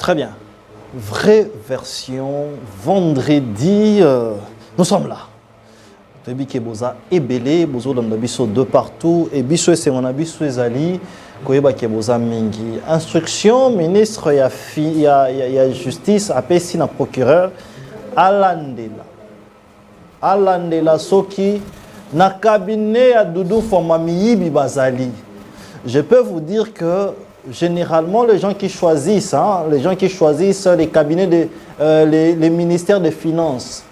Très bien. Vraie version, vendredi, nous sommes là. Tebi ke boza ebele, bozo landa biso de partout, et biso et mon biso ezali, koyeba ke boza mingi. Instruction, ministre ya justice, apesi na procureur, alandela soki, na cabinet ya Doudou Fwamba miyibi bazali. Je peux vous dire que généralement, les gens qui choisissent, les cabinets, les ministères des Finances,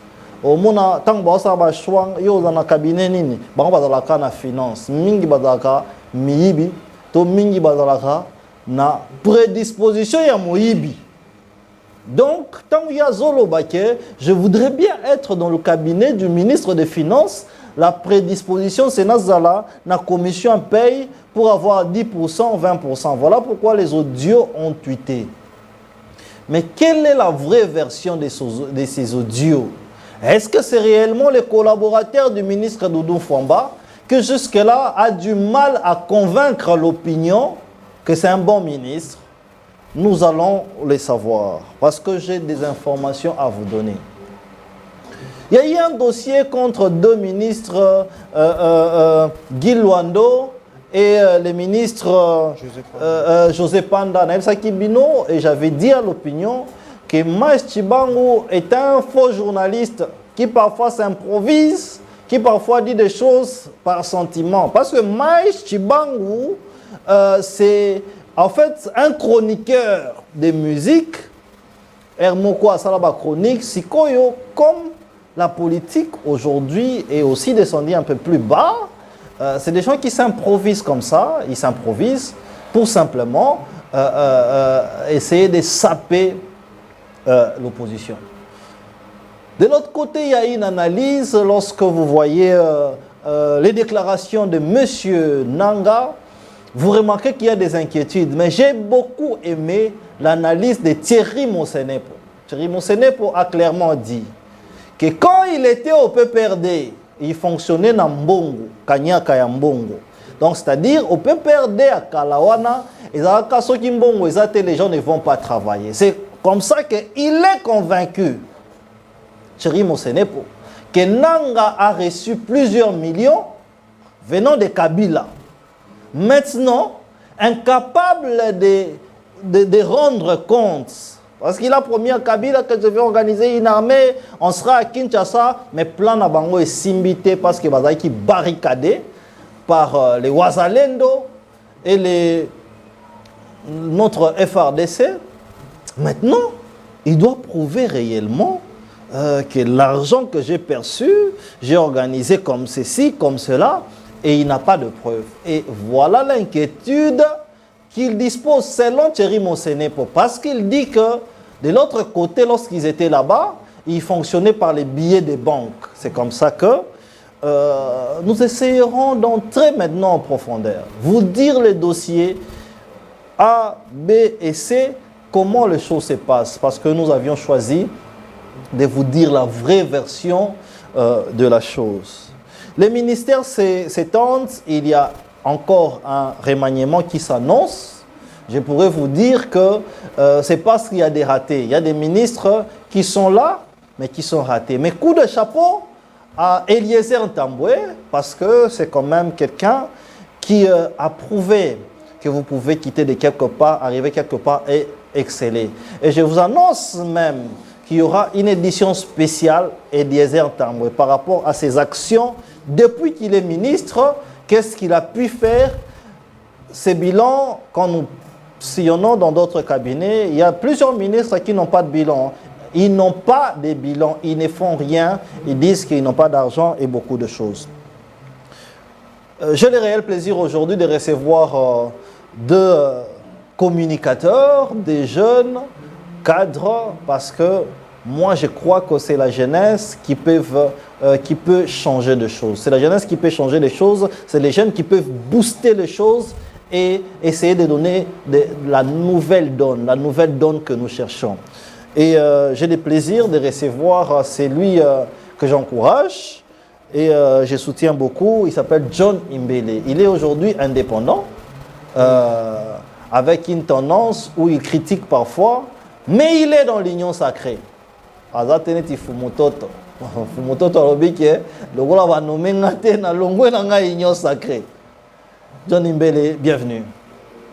au monde, tant que ça va choisir, il y a un cabinet nini, bah on va dans la cana finance, mingi bazalaka miyibi, to mingi bazalaka na prédisposition ya moyibi. Donc, tant qu'il y a Zolo Baké, je voudrais bien être dans le cabinet du ministre des Finances. La prédisposition, c'est Nazala, la commission paye pour avoir 10%, 20%. Voilà pourquoi les audios ont tweeté. Mais quelle est la vraie version de ces audios? Est-ce que c'est réellement les collaborateurs du ministre Doudou Fwamba que jusque-là a du mal à convaincre l'opinion que c'est un bon ministre? Nous allons les savoir parce que j'ai des informations à vous donner. Il y a eu un dossier contre deux ministres, Guy Luando et le ministre José Panda. Et j'avais dit à l'opinion que Maïs Tchibangu est un faux journaliste qui parfois s'improvise, qui parfois dit des choses par sentiment. Parce que Maïs Tchibangu, c'est en fait un chroniqueur de musique. Hermoko Asalaba chronique, Sikoyo, comme la politique aujourd'hui est aussi descendue un peu plus bas. C'est des gens qui s'improvisent comme ça. Ils s'improvisent pour simplement essayer de saper l'opposition. De l'autre côté, il y a une analyse lorsque vous voyez les déclarations de M. Nanga. Vous remarquez qu'il y a des inquiétudes. Mais j'ai beaucoup aimé l'analyse de Thierry Monsenepo. Thierry Monsenepo a clairement dit que quand il était au PPRD, il fonctionnait dans Mbongo, Kanyaka ya Mbongo. Donc, c'est-à-dire, au PPRD à Kalawana, les gens ne vont pas travailler. C'est comme ça qu'il est convaincu, Thierry Monsenepo, que Nanga a reçu plusieurs millions venant de Kabila. Maintenant, incapable de rendre compte. Parce qu'il a promis à Kabila que je vais organiser une armée, on sera à Kinshasa, mais plan à Bango est simbité parce que Bazaï qui barricadé par les Ouazalendo et notre FRDC. Maintenant, il doit prouver réellement que l'argent que j'ai perçu, j'ai organisé comme ceci, comme cela, et il n'a pas de preuves. Et voilà l'inquiétude qu'il dispose selon Thierry Monsenepo, parce qu'il dit que de l'autre côté, lorsqu'ils étaient là-bas, ils fonctionnaient par les billets des banques. C'est comme ça que nous essayerons d'entrer maintenant en profondeur, vous dire les dossiers A, B et C, comment les choses se passent, parce que nous avions choisi de vous dire la vraie version de la chose. Les ministères s'étendent, il y a encore un remaniement qui s'annonce. Je pourrais vous dire que c'est parce qu'il y a des ratés. Il y a des ministres qui sont là, mais qui sont ratés. Mais coup de chapeau à Eliezer Ntambwe, parce que c'est quand même quelqu'un qui a prouvé que vous pouvez quitter de quelque part, arriver quelque part et exceller. Et je vous annonce même qu'il y aura une édition spéciale Eliezer Ntambwe par rapport à ses actions depuis qu'il est ministre. Qu'est-ce qu'il a pu faire? Ces bilans, quand nous sillonnons dans d'autres cabinets, il y a plusieurs ministres qui n'ont pas de bilan. Ils n'ont pas de bilan, ils ne font rien, ils disent qu'ils n'ont pas d'argent et beaucoup de choses. J'ai le réel plaisir aujourd'hui de recevoir deux communicateurs, des jeunes cadres, parce que moi je crois que c'est la jeunesse qui peut changer des choses. C'est la jeunesse qui peut changer les choses, c'est les jeunes qui peuvent booster les choses et essayer de donner la nouvelle donne que nous cherchons. Et j'ai le plaisir de recevoir celui que j'encourage et je soutiens beaucoup. Il s'appelle John Imbele. Il est aujourd'hui indépendant, avec une tendance où il critique parfois Mais il est dans l'union sacrée. Azateneti Fumototo. Fumototo Robike, le rôle va nommer Ngate na longwe na union sacrée. John Imbele, bienvenue.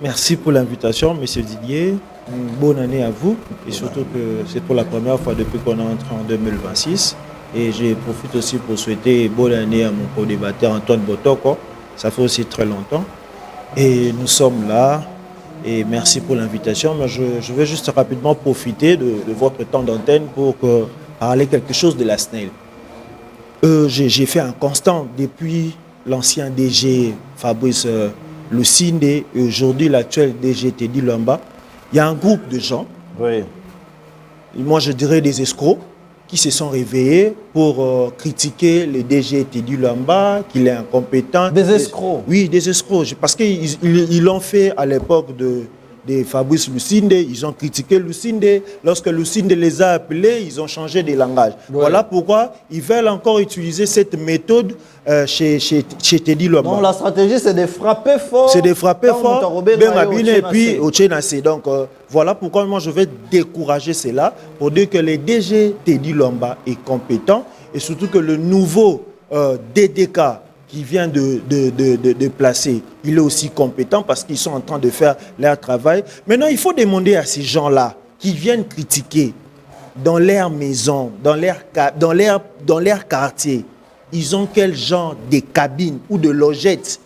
Merci pour l'invitation, Monsieur Didier. Une bonne année à vous. Et surtout que c'est pour la première fois depuis qu'on est entré en 2026. Et je profite aussi pour souhaiter bonne année à mon co-débatteur Antoine Botoko. Ça fait aussi très longtemps. Et nous sommes là. Et merci pour l'invitation. Mais je vais juste rapidement profiter de votre temps d'antenne pour parler quelque chose de la SNEL. J'ai fait un constat depuis l'ancien DG Fabrice Lucinde et aujourd'hui l'actuel DG Teddy Luamba. Il y a un groupe de gens, oui. Moi je dirais des escrocs, qui se sont réveillés pour critiquer le DG Teddy Luamba, qu'il est incompétent. Des escrocs? Oui, des escrocs. Parce qu'ils l'ont fait à l'époque de Fabrice Lucinde. Ils ont critiqué Lucinde. Lorsque Lucinde les a appelés, ils ont changé de langage. Oui. Voilà pourquoi ils veulent encore utiliser cette méthode chez Teddy Luamba. Donc la stratégie, c'est de frapper fort. C'est de frapper fort, et puis au Tchénassé. Donc voilà pourquoi moi je vais décourager cela pour dire que le DG Teddy Luamba est compétent et surtout que le nouveau DDK qui vient de placer, il est aussi compétent parce qu'ils sont en train de faire leur travail. Maintenant, il faut demander à ces gens-là qui viennent critiquer dans leur maison, dans leur quartier, ils ont quel genre de cabines ou de logettes.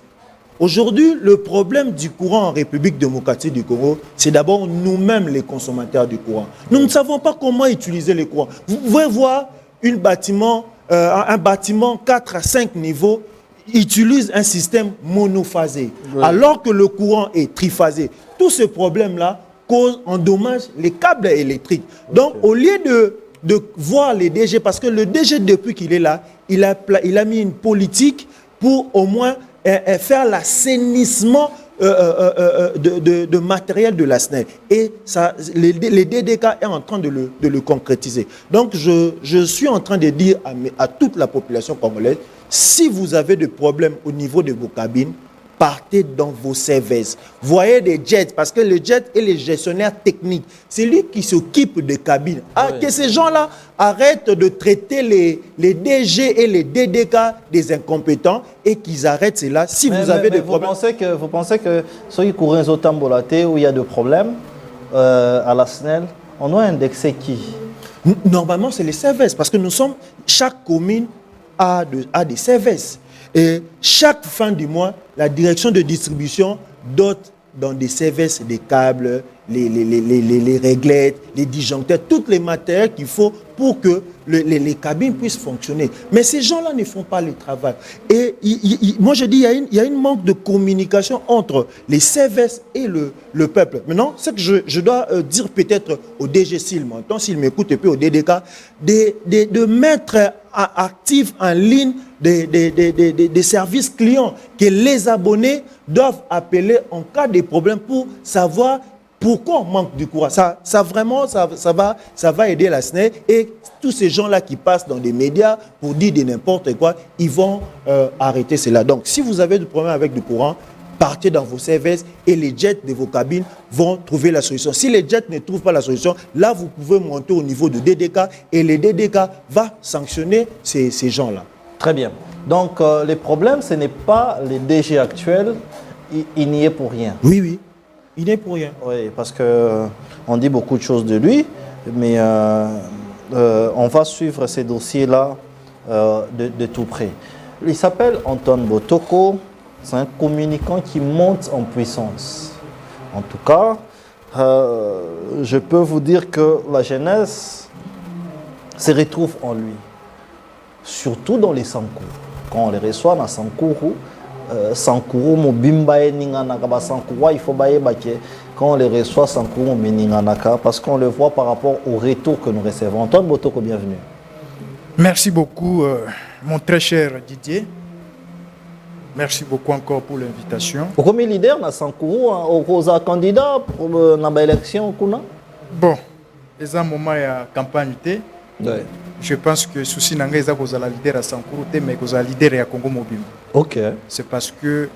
Aujourd'hui, le problème du courant en République démocratique du Congo, c'est d'abord nous-mêmes les consommateurs du courant. Nous ne savons pas comment utiliser le courant. Vous pouvez voir un bâtiment 4 à 5 niveaux utilise un système monophasé, oui. Alors que le courant est triphasé. Tous ces problèmes-là endommagent les câbles électriques. Donc, au lieu de voir les DG, parce que le DG, depuis qu'il est là, il a mis une politique pour au moins faire l'assainissement de matériel de la SNEL. Et ça, les DDK est en train de le concrétiser. Donc, je suis en train de dire à toute la population congolaise, si vous avez des problèmes au niveau de vos cabines, partez dans vos services. Voyez des jets, parce que le jet est le gestionnaire technique. C'est lui qui s'occupe des cabines. Oui. Que ces gens-là arrêtent de traiter les DG et les DDK des incompétents et qu'ils arrêtent cela. Si vous avez des problèmes... Vous pensez que ceux qui courent aux Tambolate où il y a des problèmes à la SNEL, on doit indexer qui? Normalement, c'est les services, parce que chaque commune a des services. Et chaque fin du mois, la direction de distribution dote dans des services des câbles, les réglettes, les disjoncteurs, tous les matériels qu'il faut pour que les cabines puissent fonctionner. Mais ces gens-là ne font pas le travail. Et moi, je dis il y a une manque de communication entre les services et le peuple. Maintenant, ce que je dois dire peut-être au DG s'il m'entend, s'il m'écoute, et puis au DDK, de mettre actifs en ligne des services clients que les abonnés doivent appeler en cas de problème pour savoir pourquoi on manque du courant. Ça va aider la SNEL et tous ces gens-là qui passent dans des médias pour dire de n'importe quoi, ils vont arrêter cela. Donc, si vous avez des problèmes avec du courant, partez dans vos services et les jets de vos cabines vont trouver la solution. Si les jets ne trouvent pas la solution, là, vous pouvez monter au niveau de DDK et les DDK va sanctionner ces gens-là. Très bien. Donc, les problèmes, ce n'est pas les DG actuels, il n'y est pour rien. Oui, oui, il n'est pour rien. Oui, parce qu'on dit beaucoup de choses de lui, mais on va suivre ces dossiers-là de tout près. Il s'appelle Antoine Botoko. C'est un communicant qui monte en puissance. En tout cas, je peux vous dire que la jeunesse se retrouve en lui. Surtout dans les Sankourou. Quand on les reçoit dans Sankourou, Sankourou, Mobimba et Ninganaka, Sankourou, il faut bailler baké. Quand on les reçoit, Sankourou, Ninganaka, parce qu'on le voit par rapport au retour que nous recevons. Antoine Botoko, bienvenue. Merci beaucoup, mon très cher Didier. Merci beaucoup encore pour l'invitation. Comme leader dans Sankourou, aux candidats pour l'élection, bon, les moments de campagne, oui. Je pense que souci n'a pas la leader à Sankourou, mais que la leader à Congo Mobile. Ok. C'est parce que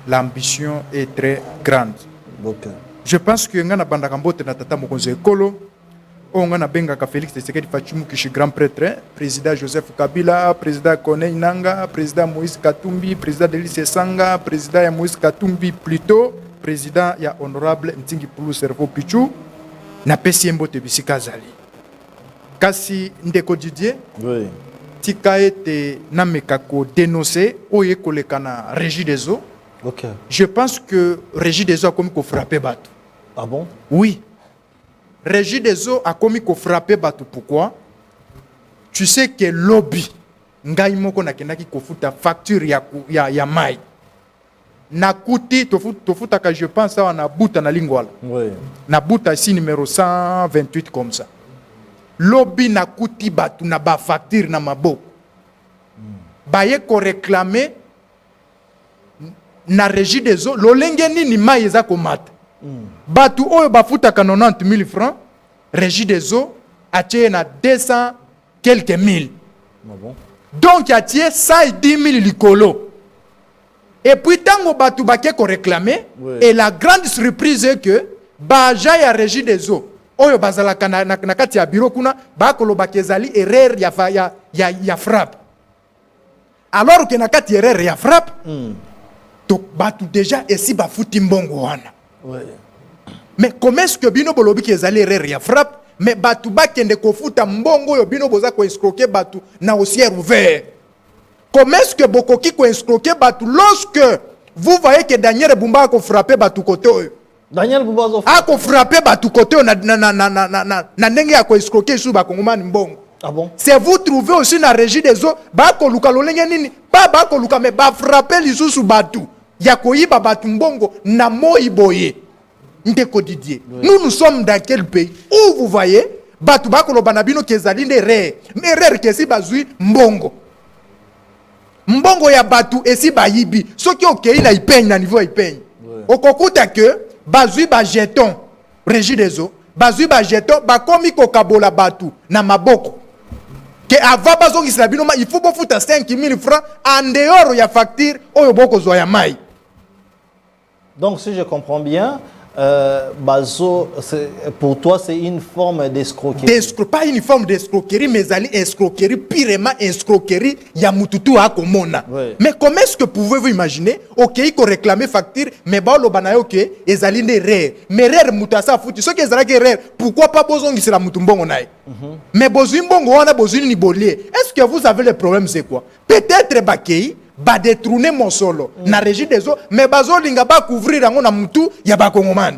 l'ambition est très grande. Ok. Je pense que ngana bandakambote na tata mokonzi ekolo on a bengaka Félix Tshisekedi Fachimu qui est grand prêtre, président Joseph Kabila, président Kone Nanga, président Moïse Katumbi, président Delis Sanga, président ya Moïse Katumbi plutôt, président ya honorable Ntingi Pulu Servo Pichu, na pesi mbote bisika zali. Kasi ndeko Didier, Oui. tika ete nameka ko dénoncer oye kolekana Régie des eaux. Ok. Je pense que Régie des eaux a commis ko frapper bateau. Ah bon? Oui. Régie des eaux a commis ko frapper bateau. Pourquoi? Tu sais que lobby ngai moko nakendaki ko futa facture ya mai. Nakuti tofuta ka je pense ça na buta na lingwala. Oui. Na buta ici numéro 128 comme ça. Lobby nakuti batu na ba facture na mabo. Baye ko réclamer na Régie des eaux lolenge nini mai eza komata. Batu oyo bafuta ka 90 000 francs, Régie des eaux a tiré na 200 quelques mille. Ah bon? Donc a tiré 110 000 likolo. Et puis tango batu bake ko réclamer, Oui. et la grande surprise est que baja ya Régie des eaux oyo bazalaka na kati ya bureau kuna bakoloba kezali erreur ya frappe. Alors que na kati erreur ya frappe, donc batu déjà esi bafuti mbongo wana. Oui. Mais comment est-ce que bino bolobi kezali erreur ya frappe, mais batu bakende kofuta mbongo yo bino boza ko escroquer batu na osier ouvert. Comment est-ce que bokoki ko escroquer batu lorsque vous voyez que Daniel Bumba a ko frapper batu côté oyo? Daniel Bumba a ko frapper batu côté na ndenge ya ko escroquer sous ba kongomani mbongo. Ah bon? C'est vous trouvez aussi na Régie des eaux ba ko luka lolenge nini pas ba ko luka mais ba frapper lisusu batu ya ko yiba batu mbongo na moi boye. Ndeko Didier, nous sommes dans quel pays où vous voyez batu ba ko lobana bino kezali erreur mais erreur kesi bazui mbongo. Mbongo ya batu esi bayibi soki okei na ipeigne na niveau ipeigne. Okokuta que bazui ba jeton Régie des eaux bazui ba jeton ba komi ko kabola batu na maboko. Que avant bazongi sila bino il faut bofuta 5 000 francs en dehors ya facture oyo boko zo ya mai. Donc si je comprends bien, Bazo, pour toi c'est une forme d'escroquerie. Pas une forme d'escroquerie, mais ali escroquerie, pirement escroquerie, ya mututu a komona. Oui. Mais comment est-ce que pouvez-vous imaginer, ok, il faut réclamer facture, mais bah le banayo ok, ezali ne rare, mais rare mutasa foutu, ce qui est rare, pourquoi pas besoin de la mutumbongo naï? Mais besoin bongo on a besoin ni bolier. Est-ce que vous avez le problème c'est quoi? Peut-être bakei ba détourner mon solo na Régie des eaux mais bazo linga ba couvrir yango na mutu ya ba kongomani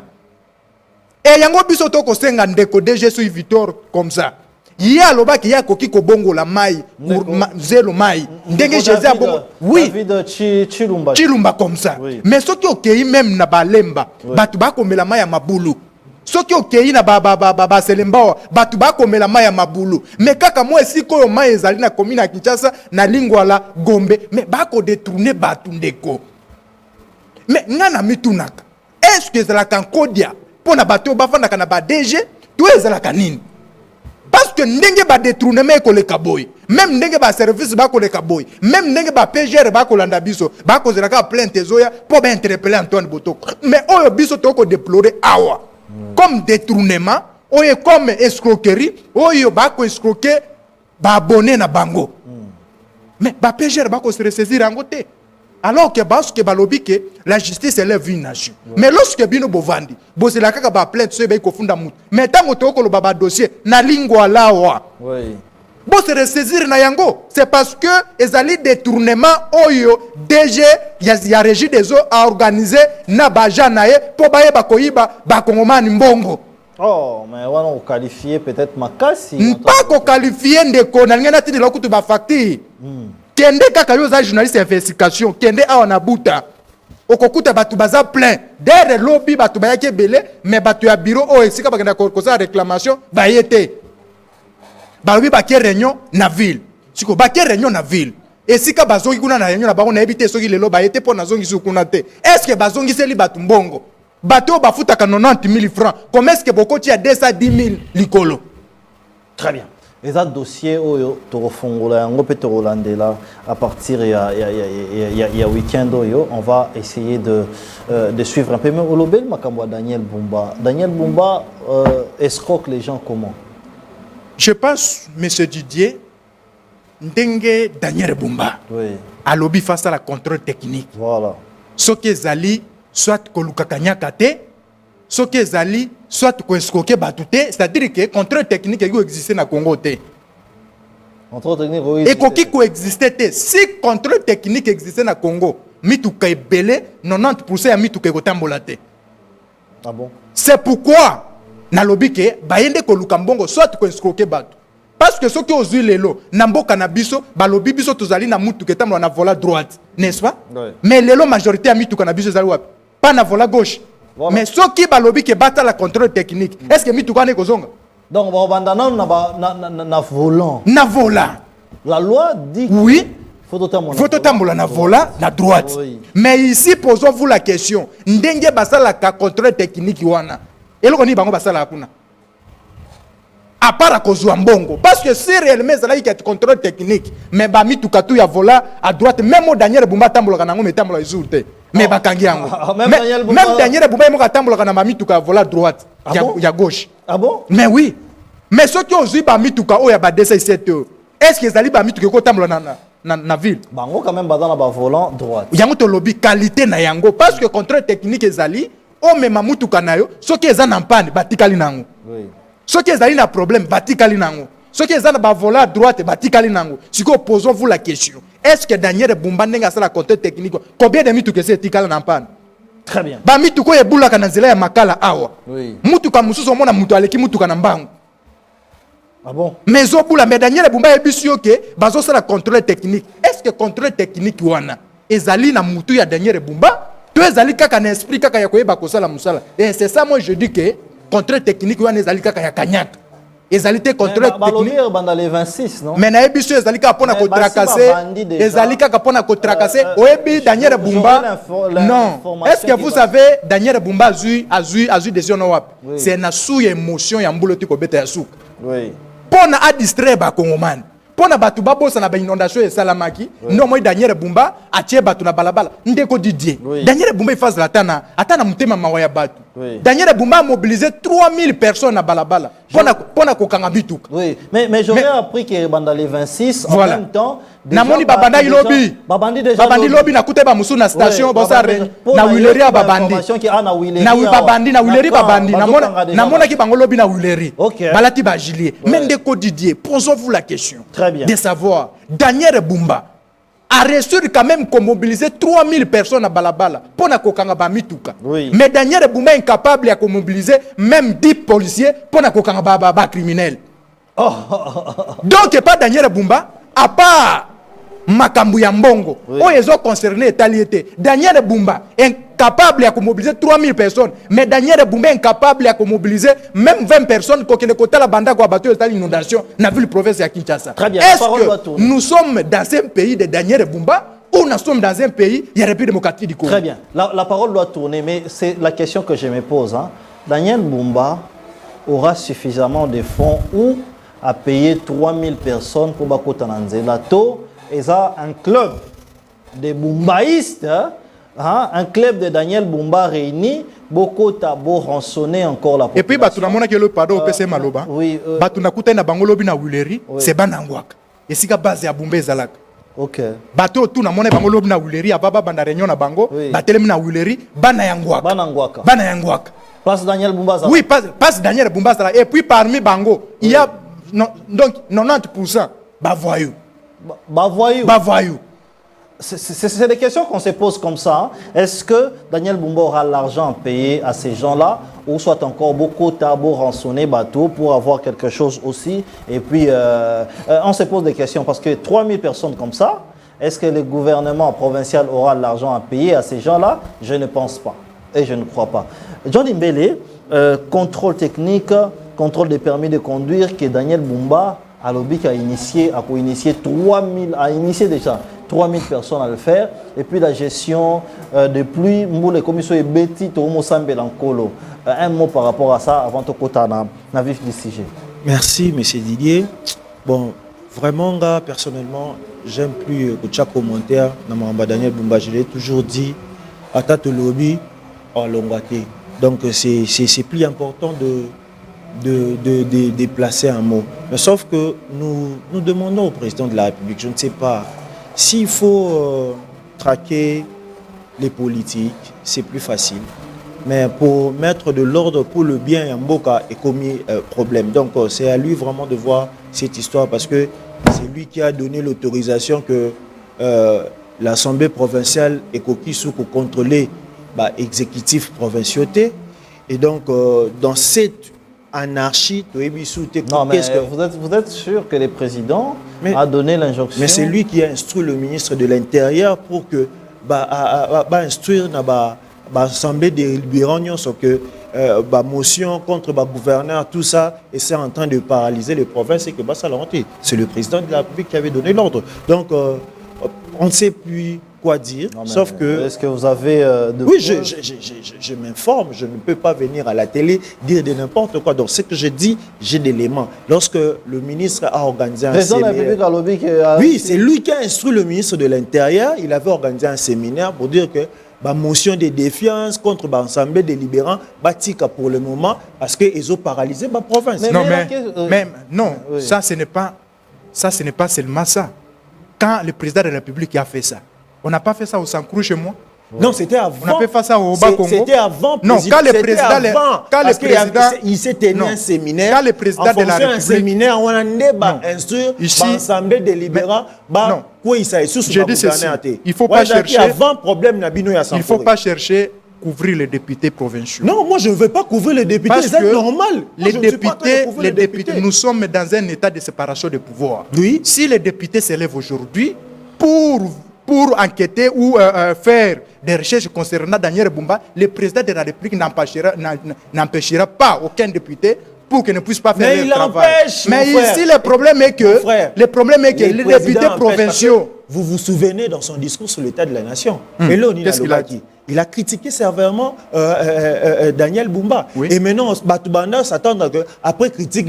et yango biso to ko senga ndeko DG sui Victor comme ça ya loba ki ya koki ko bongo la mai pour zelo mai ndenge Jésus bongo oui David Chilumba comme ça oui. Mais soki okei même na balemba batu ba komela mai ya mabulu soki okei na ba selemba batu ba komela mai ya mabulu mais kaka moi esiko yo mai ezali na commune ya Kinshasa na lingwala Gombe mais ba ko détourner batu ndeko mais ngana mitunaka est-ce que ezala kan kodia pona batu ba fanda kana ba DG to ezala kanini parce que ndenge ba détournement ko le kaboy même ndenge ba service ba ko le kaboy même ndenge ba PGR ba ko landa biso ba ko zela ka plainte zoya pour ba interpeller Antoine Botoko mais oyo biso to ko déplorer awa comme détournement, oye comme escroquerie, oye ba ko escroquer ba abonné na bango. Mais ba PGR ba ko se ressaisir en côté. Alors que parce que ba lobi que la justice élève une nation. Mais lorsque bino bovandi, bo se la kaka ba plainte so be ko funda mutu. Mais tango to ko lo ba dossier na lingua lawa. Oui. Bo se ressaisir na yango, c'est parce que ezali détournement oyo DG ya Régie des eaux a organisé na baja nae po baye bakoyiba bakongomani mbongo. Oh, mais on a qualifié peut-être makasi. Pas ko qualifier ndeko na ngena tindi lokutu ba facture. Kende kaka yo za journaliste investigation, kende awa na buta. Okokuta batu baza plein. Derrière lobby batu bayake belé, mais batu ya bureau o esika bakenda ko sa réclamation bayete. Balobi ba réunion na ville. Siko ba réunion na ville. Et si ka bazongi kuna na réunion na bango na ebité soki lelo ba yete po na zongi su kuna te. Est-ce que bazongi seli batu mbongo? Bato ba futa ka 90 000 francs. Comment est-ce que bokoti a 210 000 likolo? Très bien. Et ça dossier oyo to refongola yango pe to rolandela à partir ya week-end oyo on va essayer de suivre un peu mais olobel makambo Daniel Bumba. Daniel Bumba escroque les gens comment? Je pense, M. Didier, Ndenge Daniel Bumba, à lobby face à la contrôle technique. Voilà. Ce qui est allé, soit Kolukakanyakate, ce qui est allé, soit Koeskoke Batute, c'est-à-dire que le contrôle technique existe dans le Congo. Contrôle technique, oui. Et qui coexistait. Si le contrôle technique existait dans le Congo, mituka ebele 90% ya mituka ekotambolate. Ah bon? C'est pourquoi na lobby ke bayende ko lukambongo soit ko escroquer bato. Parce que ceux qui osent lelo na mboka na biso ba lobby biso tozali na mutuka etambola na vola droite, n'est-ce pas? Oui. Mais lelo majorité ya mituka na biso ezali wapi? Pas na vola gauche. Voilà. Mais ceux qui ba lobby ke bata la contrôle technique, est-ce que mituka ne kozonga? Donc ba bandana na volant. Na volant. La loi dit que oui. Faut tambola na vola na droite. Oui. Mais ici posons-vous la question. Ndenge basala ka contrôle technique wana. Eloko ni bango basala kuna. À part à cause mbongo parce que si réellement ça là il y a contrôle technique mais ba mituka tu ya vola à droite même au Daniel Bumba tambola kanango metambola izurte. Mais bakangi yango. Même Daniel Bumba mo tambola kana mituka vola droite ya gauche. Ah bon? Mais oui. Mais ceux qui ont eu ba mituka o ya ba DC7 est-ce que zali ba mituka ko tambola na ville bango quand même badana ba volant droite yango to lobby qualité na yango parce que contrôle technique ezali o mema mutuka nayo soki eza na mpane batikali nango oui soki ezali na problème batikali nango soki eza na ba volant droite batikali nango siko posons vous la question est-ce que Daniel Bumba ndenga sala contrôle technique combien de mituka eza tikala na mpane très bien ba mituka ebula kana nzela ya makala awa oui mutuka mususu mona mutu aleki mutuka na mbangu. Ah bon? Mais au bout la Daniel Bumba et Bissioke, bazo la contrôle technique. Est-ce que contrôle technique wana ezali na mutu ya Daniel Bumba? Tu ezali kaka na esprit kaka ya koyeba kosala musala. Et c'est ça moi je dis que contrôle technique wana ezali kaka ya kanyak. Ezali te contrôle technique. Banda les 26 non? Mais na ebisio ezali kaka pona ko tracasser. Ezali kaka pona ko tracasser. Oyebi Daniel Bumba. Non. Est-ce que vous savez Daniel Bumba a eu des wap? C'est na sous émotion ya mbuloti ko beta ya souk. Oui. Pona a distraire ba Congomani. Pona batu babosa na ba inondation et salamaki. Non moi Daniel Bumba a tie batu na balabala. Ndeko Didier. Oui. Daniel Bumba il fasse la atana mutema mawaya batu. Oui. Daniel Bumba a mobilisé 3000 personnes na balabala. Pona kokanga bituka. Oui. Mais j'aurais appris que banda les 26 voilà. En même temps namoni babanda ilobi. Babandi lobi na kute ba musu na station bosare na wileri ya babandi. Na babandi na wileri babandi. Namona ki bango lobi na wileri. Balati ba gilet. Mendeko Didier, posons-vous la question. Très bien. De savoir Daniel Bumba a reçu quand même qu'on mobilisait 3000 personnes à balabala pour na kokanga ba mituka. Oui. Mais Daniel Bumba est incapable de mobiliser même 10 policiers pour na kokanga ba criminels. Oh. Donc pas Daniel Bumba à part makambu ya mbongo oyo concerné taliété. Daniel Bumba incapable de mobiliser 3000 personnes mais Daniel Bumba incapable de mobiliser même 20 personnes qui ne côté la banda quoi battu l'inondation na ville province ya Kinshasa. Est-ce que nous sommes dans un pays de Daniel Bumba ou nous sommes dans un pays il y a République démocratique du Congo? Très bien. La parole doit tourner mais c'est la question que je me pose hein. Daniel Bumba aura suffisamment de fonds ou à payer 3000 personnes pour bakota nanzela to et ça un club de Bumbaïstes hein, un club de Daniel Bumba réuni beaucoup tabo rançonner encore la population. Et puis batu na mona ke le pardon PC maloba. Oui. Batu na kuta na bango lobi na wileri c'est banangwaka. Et sika base ya Bumba ezalaka. OK. Bato tout na mona bango lobi na wileri ababa banda réunion na bango batelemi na wileri bana yangwaka. Bana yangwaka. Place Daniel Bumba ça. Oui, passe Daniel Bumba ça. Et puis parmi bango, il y a donc 90% bavoyou. Bavoyou. C'est des questions qu'on se pose comme ça. Est-ce que Daniel Bumba aura l'argent à payer à ces gens-là ou soit encore beaucoup tabou rançonné bateau pour avoir quelque chose aussi? Et puis, on se pose des questions parce que 3000 personnes comme ça, est-ce que le gouvernement provincial aura l'argent à payer à ces gens-là? Je ne pense pas et je ne crois pas. John Imbele, contrôle technique, contrôle des permis de conduire que Daniel Bumba a initié 3000, a initié déjà 3000 personnes à le faire. Et puis la gestion de pluie, les commissions et Betty, un mot par rapport à ça avant de na vif du sujet. Merci, M. Didier. Bon, vraiment, personnellement, j'aime plus que chaque commentaire dans Daniel Bumba. Je l'ai toujours dit, à Tato Lobby, en Longaté. Donc, c'est plus important de déplacer un mot. Mais sauf que nous demandons au président de la République, je ne sais pas, s'il faut traquer les politiques, c'est plus facile. Mais pour mettre de l'ordre pour le bien, Mboka est commis problème. Donc c'est à lui vraiment de voir cette histoire parce que c'est lui qui a donné l'autorisation que l'Assemblée provinciale est coquille sous contrôler l'exécutif provinciauté. Et donc dans cette anarchie, non, mais vous êtes sûr que le président a donné l'injonction? Mais c'est lui qui a instruit le ministre de l'Intérieur pour que instruire l'Assemblée délibérante que motion contre le gouverneur, tout ça, et c'est en train de paralyser les provinces et que ça l'a honte. C'est le président de la République qui avait donné l'ordre. Donc, on ne sait plus quoi dire, non, sauf que... Est-ce que vous avez... oui, je m'informe, je ne peux pas venir à la télé dire de n'importe quoi. Donc, ce que je dis, j'ai des éléments. Lorsque le ministre a organisé un séminaire... Oui, c'est lui qui a instruit le ministre de l'Intérieur. Il avait organisé un séminaire pour dire que motion de défiance contre l'Assemblée délibérante, pour le moment, parce qu'ils ont paralysé la province. Non, oui. Ça, ce n'est pas seulement ça. Quand le président de la République a fait ça, on n'a pas fait ça au Sankuru chez moi. Oui. Non, c'était avant. On n'a pas fait ça au Bas-Congo. C'était avant. Non, quand le président... il s'est tenu un séminaire. Quand le président de la République... un séminaire, on a instruire l'Assemblée délibérante. Non. Je dis ceci. Il ne faut pas chercher... Il ne faut pas chercher couvrir les députés provinciaux. Non, moi je ne veux pas couvrir les députés, c'est normal. Les députés, nous sommes dans un état de séparation de pouvoir. Oui. Si les députés s'élèvent aujourd'hui pour enquêter ou faire des recherches concernant Daniel Bumba, le président de la République n'empêchera pas aucun député pour qu'il ne puisse pas faire le travail. Mais ici, le problème est que les députés provinciaux... Vous vous souvenez dans son discours sur l'état de la nation, qu'est-ce qu'il a dit? Il a critiqué sévèrement Daniel Bumba. Oui. Et maintenant, Batubanda s'attend qu'après critique,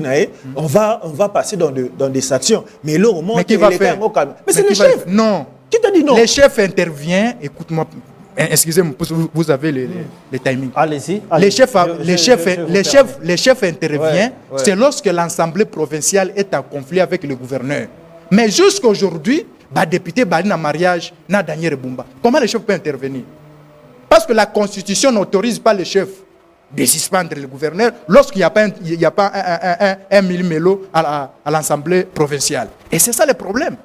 on va passer dans des sanctions. Mais là, au moins, qui va faire? Mais c'est le chef. Non. Qui t'a dit non? Le chef intervient, écoute-moi, excusez-moi, vous avez les timings. Allez-y. Le chef intervient, c'est lorsque l'Assemblée provinciale est en conflit avec le gouverneur. Mais jusqu'aujourd'hui, député Bali na mariage, na Daniel Bumba. Comment le chef peut intervenir? Parce que la Constitution n'autorise pas le chef de suspendre le gouverneur lorsqu'il n'y a pas un millimélo à l'Assemblée provinciale. Et c'est ça le problème.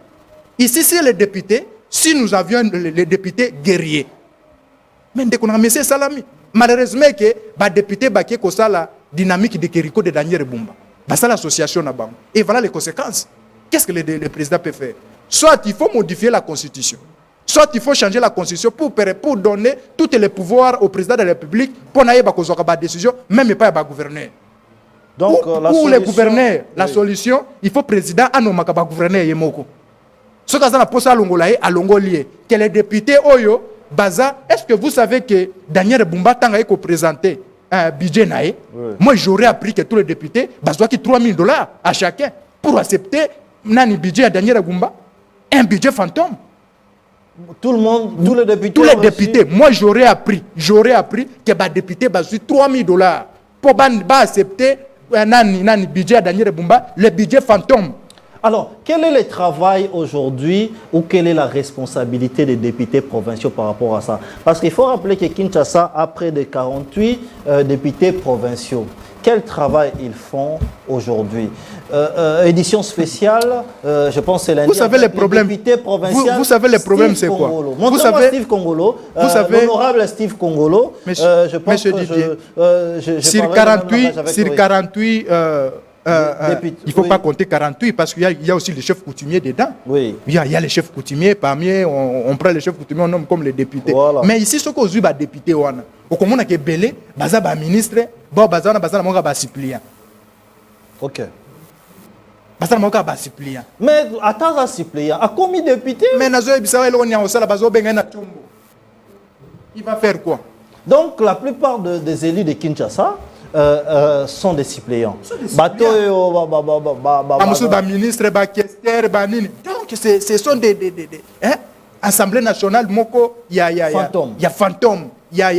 Ici, c'est les députés, si nous avions les députés guerriers, mais dès qu'on a mis Salami, malheureusement, que les députés qui ont la dynamique de Kériko de Daniel Bumba, c'est l'association. Et voilà les conséquences. Qu'est-ce que le président peut faire? Soit il faut modifier la Constitution, soit il faut changer la Constitution pour donner tous les pouvoirs au président de la République pour n'aller pas des décisions, même pas au gouverneur. Donc, pour les gouverneurs, la solution, il faut président anomaka gouverneur yemoko. Ce que ça n'a pas à Longolier, que les députés Oyo, Baza, est-ce que vous savez que Daniel Bumba tanga est présenté un budget naé? Moi j'aurais appris que tous les députés besoin de $3 000 à chacun pour accepter un budget à Daniel Bumba, un budget fantôme. Tout le monde, tous les députés. Tous les députés. Moi, j'aurais appris que les députés basent $3 000 pour accepter un budget à Daniel Bumba, le budget fantôme. Alors, quel est le travail aujourd'hui ou quelle est la responsabilité des députés provinciaux par rapport à ça? Parce qu'il faut rappeler que Kinshasa a près de 48 députés provinciaux. Quel travail ils font aujourd'hui? Édition spéciale, je pense que c'est lundi. Vous savez les problèmes. Vous savez les problèmes, c'est quoi? Vous savez Steve Congolo, l'honorable Steve Congolo. Je pense que sur 48, il ne faut pas compter 48 parce qu'il y a aussi les chefs coutumiers dedans. Oui. Il y a les chefs coutumiers, parmi eux, on prend les chefs coutumiers, on nomme comme les députés. Voilà. Mais ici, ce qu'on dit, les députés, au comment on a belé, baza ba ministre, bon baza na ba suppliant. OK. Baza na ba suppliant. Mais attends à suppliant, à combien de députés? Mais nazo bisawa lo nya osala bazo benga na chombo. Il va faire quoi? Donc la plupart des élus de Kinshasa sont des suppléants. Donc ce sont des Assemblée nationale moko il y a fantôme, il y a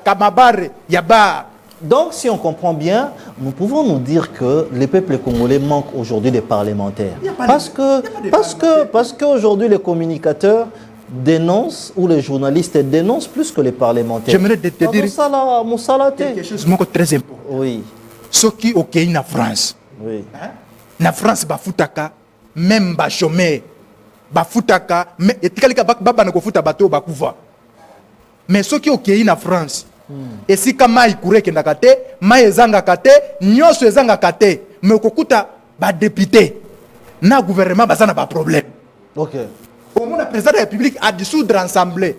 kamabare, il y a bar Donc, si on comprend bien, nous pouvons nous dire que les peuples congolais manquent aujourd'hui des parlementaires. Parce qu'aujourd'hui, les communicateurs dénoncent, ou les journalistes dénoncent plus que les parlementaires. J'aimerais te dire quelque chose de très important. Oui. Ce qui est OK en France. Oui. Na France, bafutaka, même ba chômeur, bafutaka, mais et kalika baba na kofuta bato bakuva. Mais ce qui est OK en France. Et si kama ikure kendaka te, ma ezanga kate, nyonso ezanga kate, mais kokuta ba député na gouvernement bazana ba problème. OK. Au moins le président de la République a dissoudre l'Assemblée.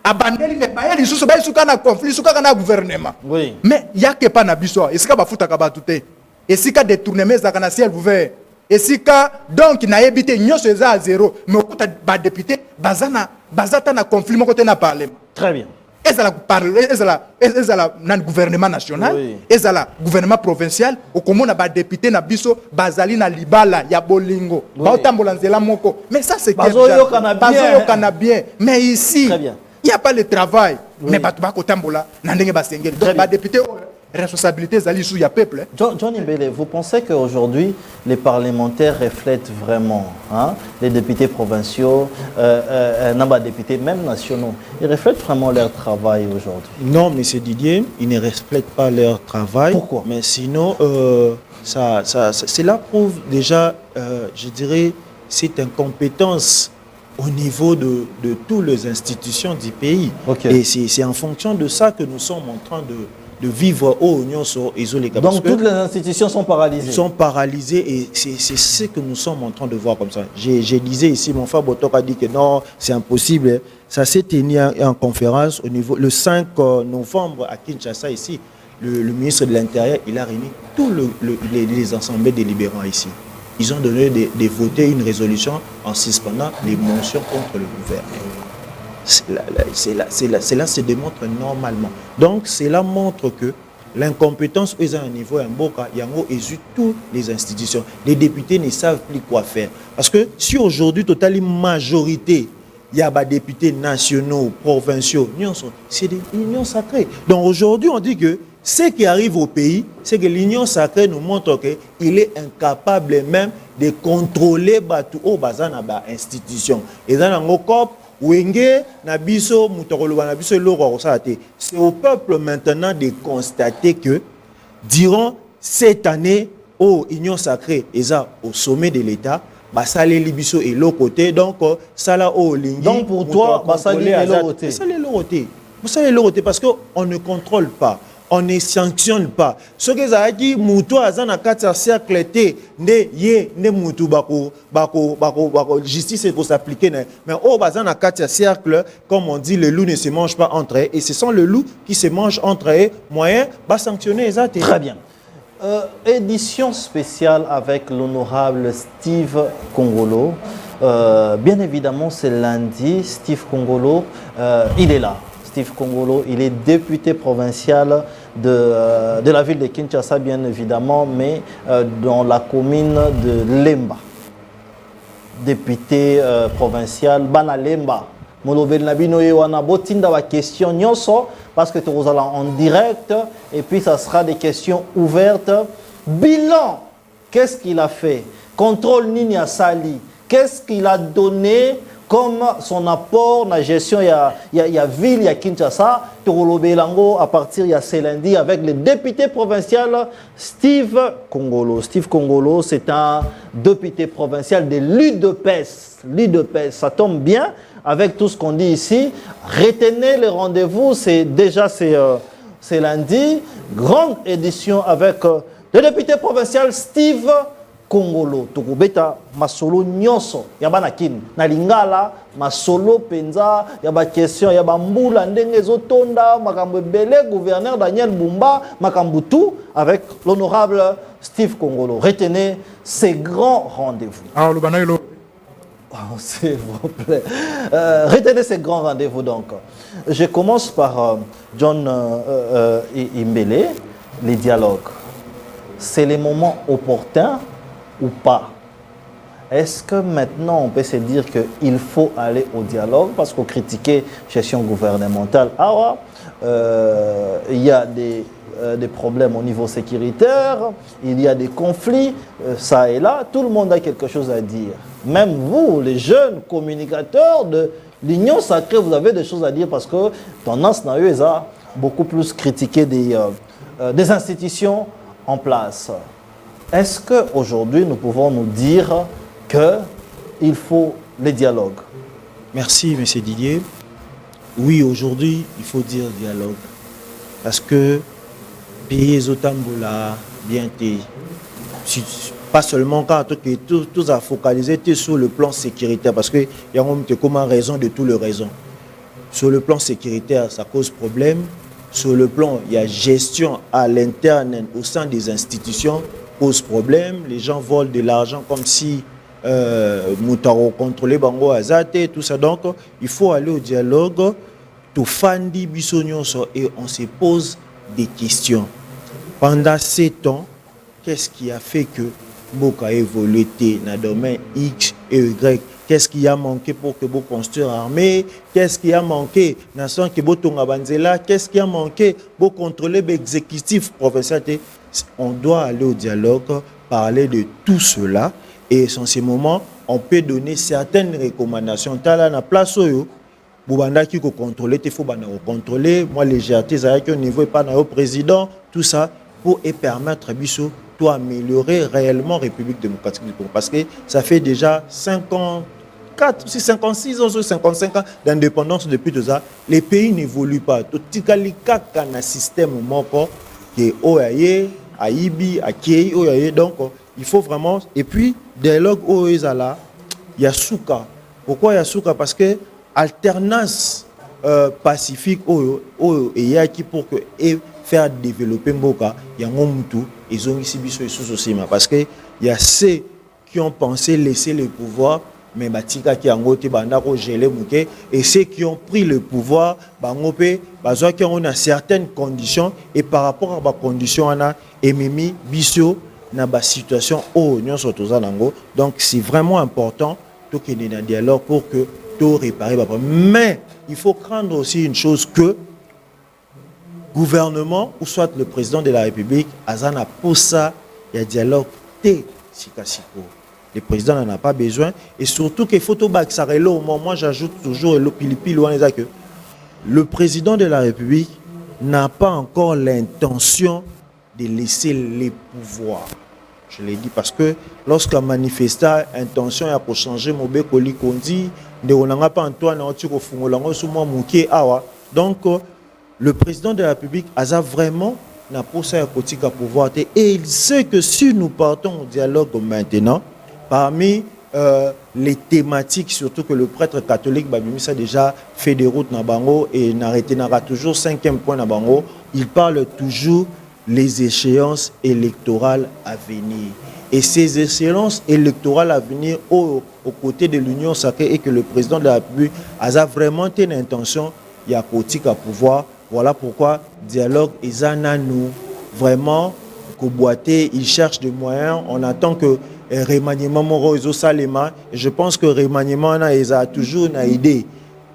Abandeli mais pas il sous ba isuka na conflit, isuka na gouvernement. Oui. Mais il y a que pas na biso, et sika ba futa ka batute. Et sika détournement za kana ciel ouvert. Et sika donc na yebité nyonso eza à zéro, mais okuta ba député bazata na conflit moko te na parlement. Très bien. Ezala na gouvernement national, oui. Ezala gouvernement provincial, okomona ba député na biso bazali na libala ya bolingo. Oui. Ba otambola nzela moko. Mais ça c'est Bazoyo kana bien. Mais ici, il n'y a pas le travail. Oui. Mais batu ba kotambola na ndenge ba sengeli. Donc ba député responsabilité zali sous ya peuple. John Imbele, vous pensez qu'aujourd'hui, les parlementaires reflètent vraiment, les députés provinciaux, les députés même nationaux, ils reflètent vraiment leur travail aujourd'hui? Non, M. Didier, ils ne reflètent pas leur travail. Pourquoi? Mais sinon, cela prouve déjà, je dirais, cette incompétence au niveau de toutes les institutions du pays. Okay. Et c'est en fonction de ça que nous sommes en train de vivre au Union sur isolé. Donc toutes les institutions sont paralysées. Sont paralysées et c'est ce que nous sommes en train de voir comme ça. J'ai disais ici, mon frère Botok a dit que non, c'est impossible. Ça s'est tenu en conférence au niveau le 5 novembre à Kinshasa ici. Le ministre de l'Intérieur, il a réuni tous les assemblées délibérants ici. Ils ont donné de voter une résolution en suspendant les motions contre le gouvernement. Cela se démontre normalement. Donc, cela montre que l'incompétence est à un niveau un boka, yango exude toutes les institutions. Les députés ne savent plus quoi faire. Parce que si aujourd'hui, totalement majorité, il y a des députés nationaux, provinciaux, c'est des unions sacrées. Donc aujourd'hui, on dit que ce qui arrive au pays, c'est que l'union sacrée nous montre qu'il est incapable même de contrôler tout au bazan à institution. Et dans le corps, c'est au peuple maintenant de constater que durant cette année, Union sacrée est au sommet de l'État, Basale Libiso est l'autre côté, donc Sala Lingi. Donc pour toi, Basale est l'autre côté. Basale est l'autre côté parce qu'on ne contrôle pas. On ne sanctionne pas. Ce que ça dit, Moutou Azana Katia cercle ne Moutou bako justice pour s'appliquer. Mais au Bazana Katia cercle, comme on dit, le loup ne se mange pas entre eux. Et ce sont les loups qui se mangent entre eux. Moyen, va sanctionner les athées. Très bien. Édition spéciale avec l'honorable Steve Kongolo. Bien évidemment, c'est lundi. Steve Kongolo, il est là. Steve Kongolo, il est député provincial de la ville de Kinshasa, bien évidemment, mais dans la commune de Lemba. Député provincial, Bana Lemba. Molobel Nabino Yewana Botinda wa question nyonso, parce que tu vas en direct, et puis ça sera des questions ouvertes. Bilan, qu'est-ce qu'il a fait? Contrôle Nini Sali, qu'est-ce qu'il a donné comme son apport dans la gestion, il y a ville, il y a Kinshasa, Torolobelango, à partir de ce lundi, avec le député provincial Steve Kongolo. Steve Kongolo, c'est un député provincial de l'UDPS. L'UDPS, ça tombe bien avec tout ce qu'on dit ici. Retenez le rendez-vous, c'est lundi. Grande édition avec le député provincial Steve Kongolo. Tokobeta masolo nyonso yabana kin na lingala masolo penza yaba question yaba mbula ndenge zotonda makambo belé gouverneur Daniel Bumba makambutu avec l'honorable Steve Kongolo. Retenez ces grands rendez-vous. Ah le banailo. S'il vous plaît. Retenez ces grands rendez-vous donc. Je commence par John Imbele, les dialogues. C'est le moment opportun ou pas? Est-ce que maintenant on peut se dire qu'il faut aller au dialogue parce qu'on critiquait gestion gouvernementale? Il y a des problèmes au niveau sécuritaire, il y a des conflits, ça et là, tout le monde a quelque chose à dire. Même vous, les jeunes communicateurs de l'Union sacrée, vous avez des choses à dire parce que tendance n'a eu à beaucoup plus critiquer des institutions en place. Est-ce qu'aujourd'hui nous pouvons nous dire qu'il faut les dialogues? Merci, M. Didier. Oui, aujourd'hui, il faut dire dialogue. Parce que pays Zotambola, bien pas seulement quand tout a focalisé sur le plan sécuritaire, parce qu'il y a comme raison de toutes les raisons. Sur le plan sécuritaire, ça cause problème. Sur le plan, il y a gestion à l'interne, au sein des institutions, cause problème. Les gens volent de l'argent comme si Moutaro contrôlait Bango Azate, tout ça. Donc, il faut aller au dialogue, tout fandi bisognon, et on se pose des questions. Pendant 7 ans, qu'est-ce qui a fait que Boka a évolué dans le domaine X et Y? Qu'est-ce qui a manqué pour que vous construisez l'armée? Qu'est-ce qui a manqué dans le sens que vous Banzela? Qu'est-ce qui a manqué pour contrôler l'exécutif professionnel? On doit aller au dialogue, parler de tout cela. Et en ce moment, on peut donner certaines recommandations. Tala na place où Boubanda qui contrôler, il faut contrôler. Moi, les légèreté, c'est au niveau pas au président, tout ça, pour permettre à Bissot d'améliorer réellement la République démocratique du Congo. Parce que ça fait déjà 54, 56 ans, 55 ans d'indépendance depuis tout ça. Les pays n'évoluent pas. Tout le un système qui est OAE, Aïbi, Akei, OAE. Donc, il faut vraiment. Et puis, dialogue OESALA, il y a Souka. Pourquoi il y a Souka? Parce que alternance pacifique et qui pour que faire développer Mboka, il y a un tout, ils ont ici aussi parce que il y a ceux qui ont pensé laisser le pouvoir, mais batika qui ont été gelé et ceux qui ont pris le pouvoir, qui ont certaines conditions et par rapport à ces conditions, on a émis biso dans la situation où nous sommes tous. Donc c'est vraiment important qu'il y ait un dialogue pour que tout réparer. Mais il faut craindre aussi une chose que gouvernement ou soit le président de la République, Azana pour ça, il y a dialogue le président n'en a pas besoin et surtout qu'il faut tout baxarelo. Moi j'ajoute toujours que le président de la République n'a pas encore l'intention de laisser les pouvoirs. Je l'ai dit parce que lorsqu'un manifestant intention pour changer mon bécoli kondi, de pas Antoine donc le président de la République a vraiment n'a pas ça à pouvoir et il sait que si nous partons au dialogue maintenant, parmi les thématiques, surtout que le prêtre catholique Babimisa a déjà fait des routes dans Bango et n'arrêtera toujours 5e point dans Bango, il parle toujours les échéances électorales à venir. Et ces échéances électorales à venir aux côtés de l'Union sacrée et que le président de la République a vraiment une intention, il y a politique à pouvoir. Voilà pourquoi dialogue et nous vraiment boiter, il cherche des moyens. On attend que remaniement Moro et Salema. Et je pense que remaniement a toujours une idée.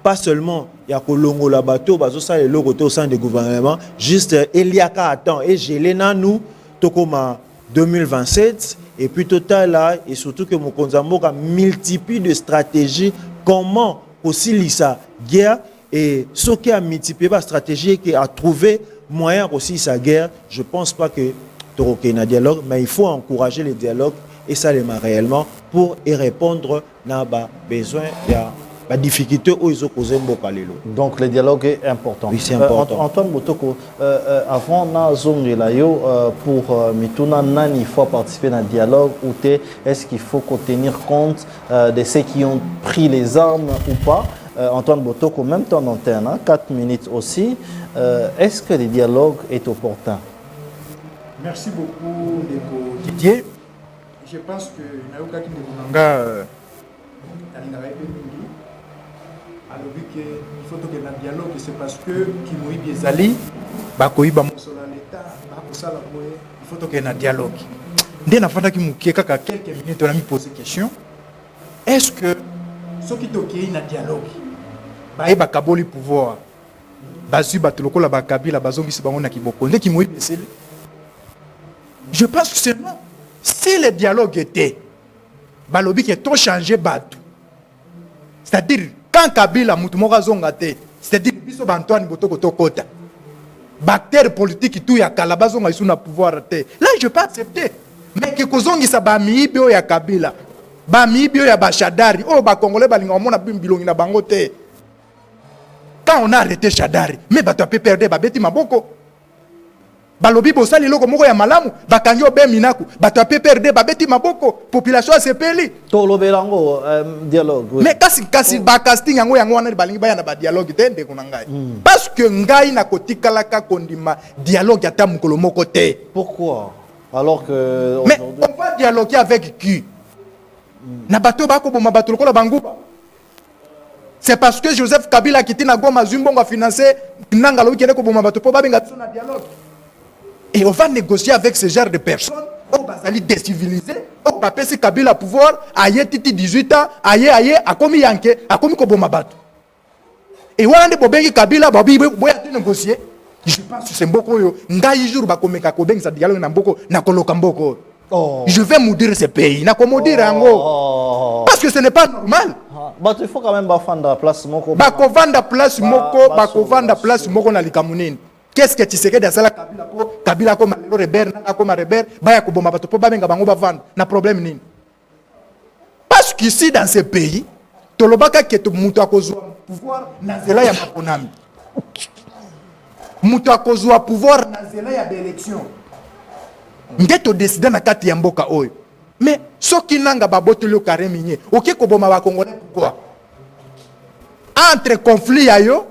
Pas seulement il y a Kolongo la bateau, ça le logo au sein du gouvernement. Juste il y a qu'à attendre et j'ai nous Tokoma 2027 et puis total là et surtout que Mokonzambo a multiplie de stratégies comment aussi lisa guerre. Et ce qui a multiplié la stratégie qui a trouvé moyen aussi sa guerre, je ne pense pas que tu aies un dialogue, mais il faut encourager les dialogues et ça les met réellement pour y répondre à besoin de la difficulté où ils ont causé Donc le dialogue est important. Oui, c'est important. Antoine Botoko, avant pour Mituna Nani, il faut participer à un dialogue où est-ce qu'il faut tenir compte de ceux qui ont pris les armes ou pas? Antoine Botoko, même temps d'antenne, 4 minutes aussi. Est-ce que le dialogue est opportun? Merci beaucoup, Didier. Je pense que Naoka qui il faut que le dialogue, c'est parce que Kimoi Biezali, Bakoïba Mosola l'État, il faut que le dialogue. Dès la fin de quelques minutes, on a mis posé question. est-ce que ceux qui toquent na dialogue baye bakaboli pouvoir basu batuloko la bakabila bazongisi bango na kiboko ndeki moyi beseli? Je pense que c'est non. Si le dialogue était balobi qui est trop changé batou, c'est-à-dire quand Kabila mutumoka zongate, c'est-à-dire biso Antoine Botoko Tokota, bactère politique tout ya kalabazonga isu na pouvoir te, là je peux accepter. Mais que kozongisa ba miibio ya Kabila, ba miibio ya Bashadari, oh ba congolais balinga mona bimbilongi na bango te. Quand on a arrêté Shadari, mais bato peut perdre ba beti maboko. Balobi bosali loko moko ya malamu, bakangi obe minaku, bato peut perdre ba beti maboko, population sepeli. To lobelango dialogue. Oui. Mais kasi ba casting yango yango wana balingi ba na ba dialogue tende kuna ngai. Parce que ngai na kotikalaka kondima dialogue ata mukolo moko te. Pourquoi? Alors que mais on va dialoguer avec qui? Na bato bako boma bato lokola banguba. C'est parce que Joseph Kabila qui na Goma Zumbongo a financé nanga lo kende ko boma bato po babenga na dialogue. Et on va négocier avec ce genre de personnes. On va aller déciviliser. On va passer Kabila pouvoir. Aïe titi 18 ans. Aïe a commis yanke, a commis ko boma bato. Et on a des Kabila babi boya négocier. Je pense que c'est beaucoup yo. Ngai jour ba komeka ko benga sa dialogue na mboko na koloka mboko. Oh. Je vais maudire ce pays. Na ko maudire ango. Parce que ce n'est pas normal. Bah il faut quand même bafanda place moko. Ba ko vanda place moko, ba ko vanda place moko na likamunini. Qu'est-ce que tu sais que dans la Kabila comme le rebelle, comme rebelle, baya ko bomba bato po ba benga bango ba vanda. Na problème nini? Parce qu'ici dans ce pays, tolobaka ke to mutu akozwa pouvoir na zela ya makonami. Mutu akozwa pouvoir na zela ya élection. Ngeto décider na kati ya mboka oyo. Mais soki nanga babotelo kareminye, oké ko boma ba congolais pourquoi? Entre conflit ayo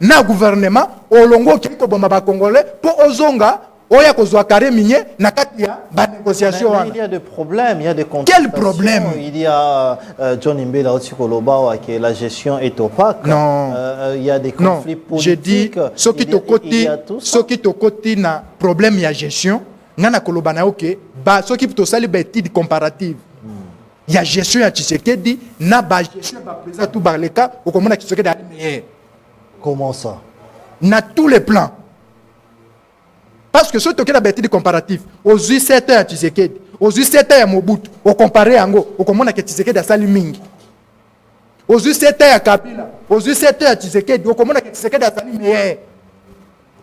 na gouvernement olongo ki ko boma ba congolais pour ozonga oya kozwa kareminye na kati ya ba négociation. Mais il y a des problèmes, il y a des contradictions. Quel problème? Il y a John Imbela Otsikoloba que la gestion est opaque. Non. Il y a des conflits politiques. J'ai dit ceux qui tokoti na problème ya gestion ngana koloba na oké ba ceux qui to sali ba étude comparative. Il y a gestion ya Tshisekedi na ba gestion ba président tout ba leka au komona Tshisekedi a meilleur. Comment ça? Na tous les plans. Parce que ceux qui ont des comparatifs, aux 7 ans à Tshisekedi, aux 7 ans à Mobutu, au comparé à Ngo, au comment on a Tshisekedi à Saliming. Aux 7 ans à Kabila, aux 7 ans à Tshisekedi, au comment on a Tshisekedi à Saliming.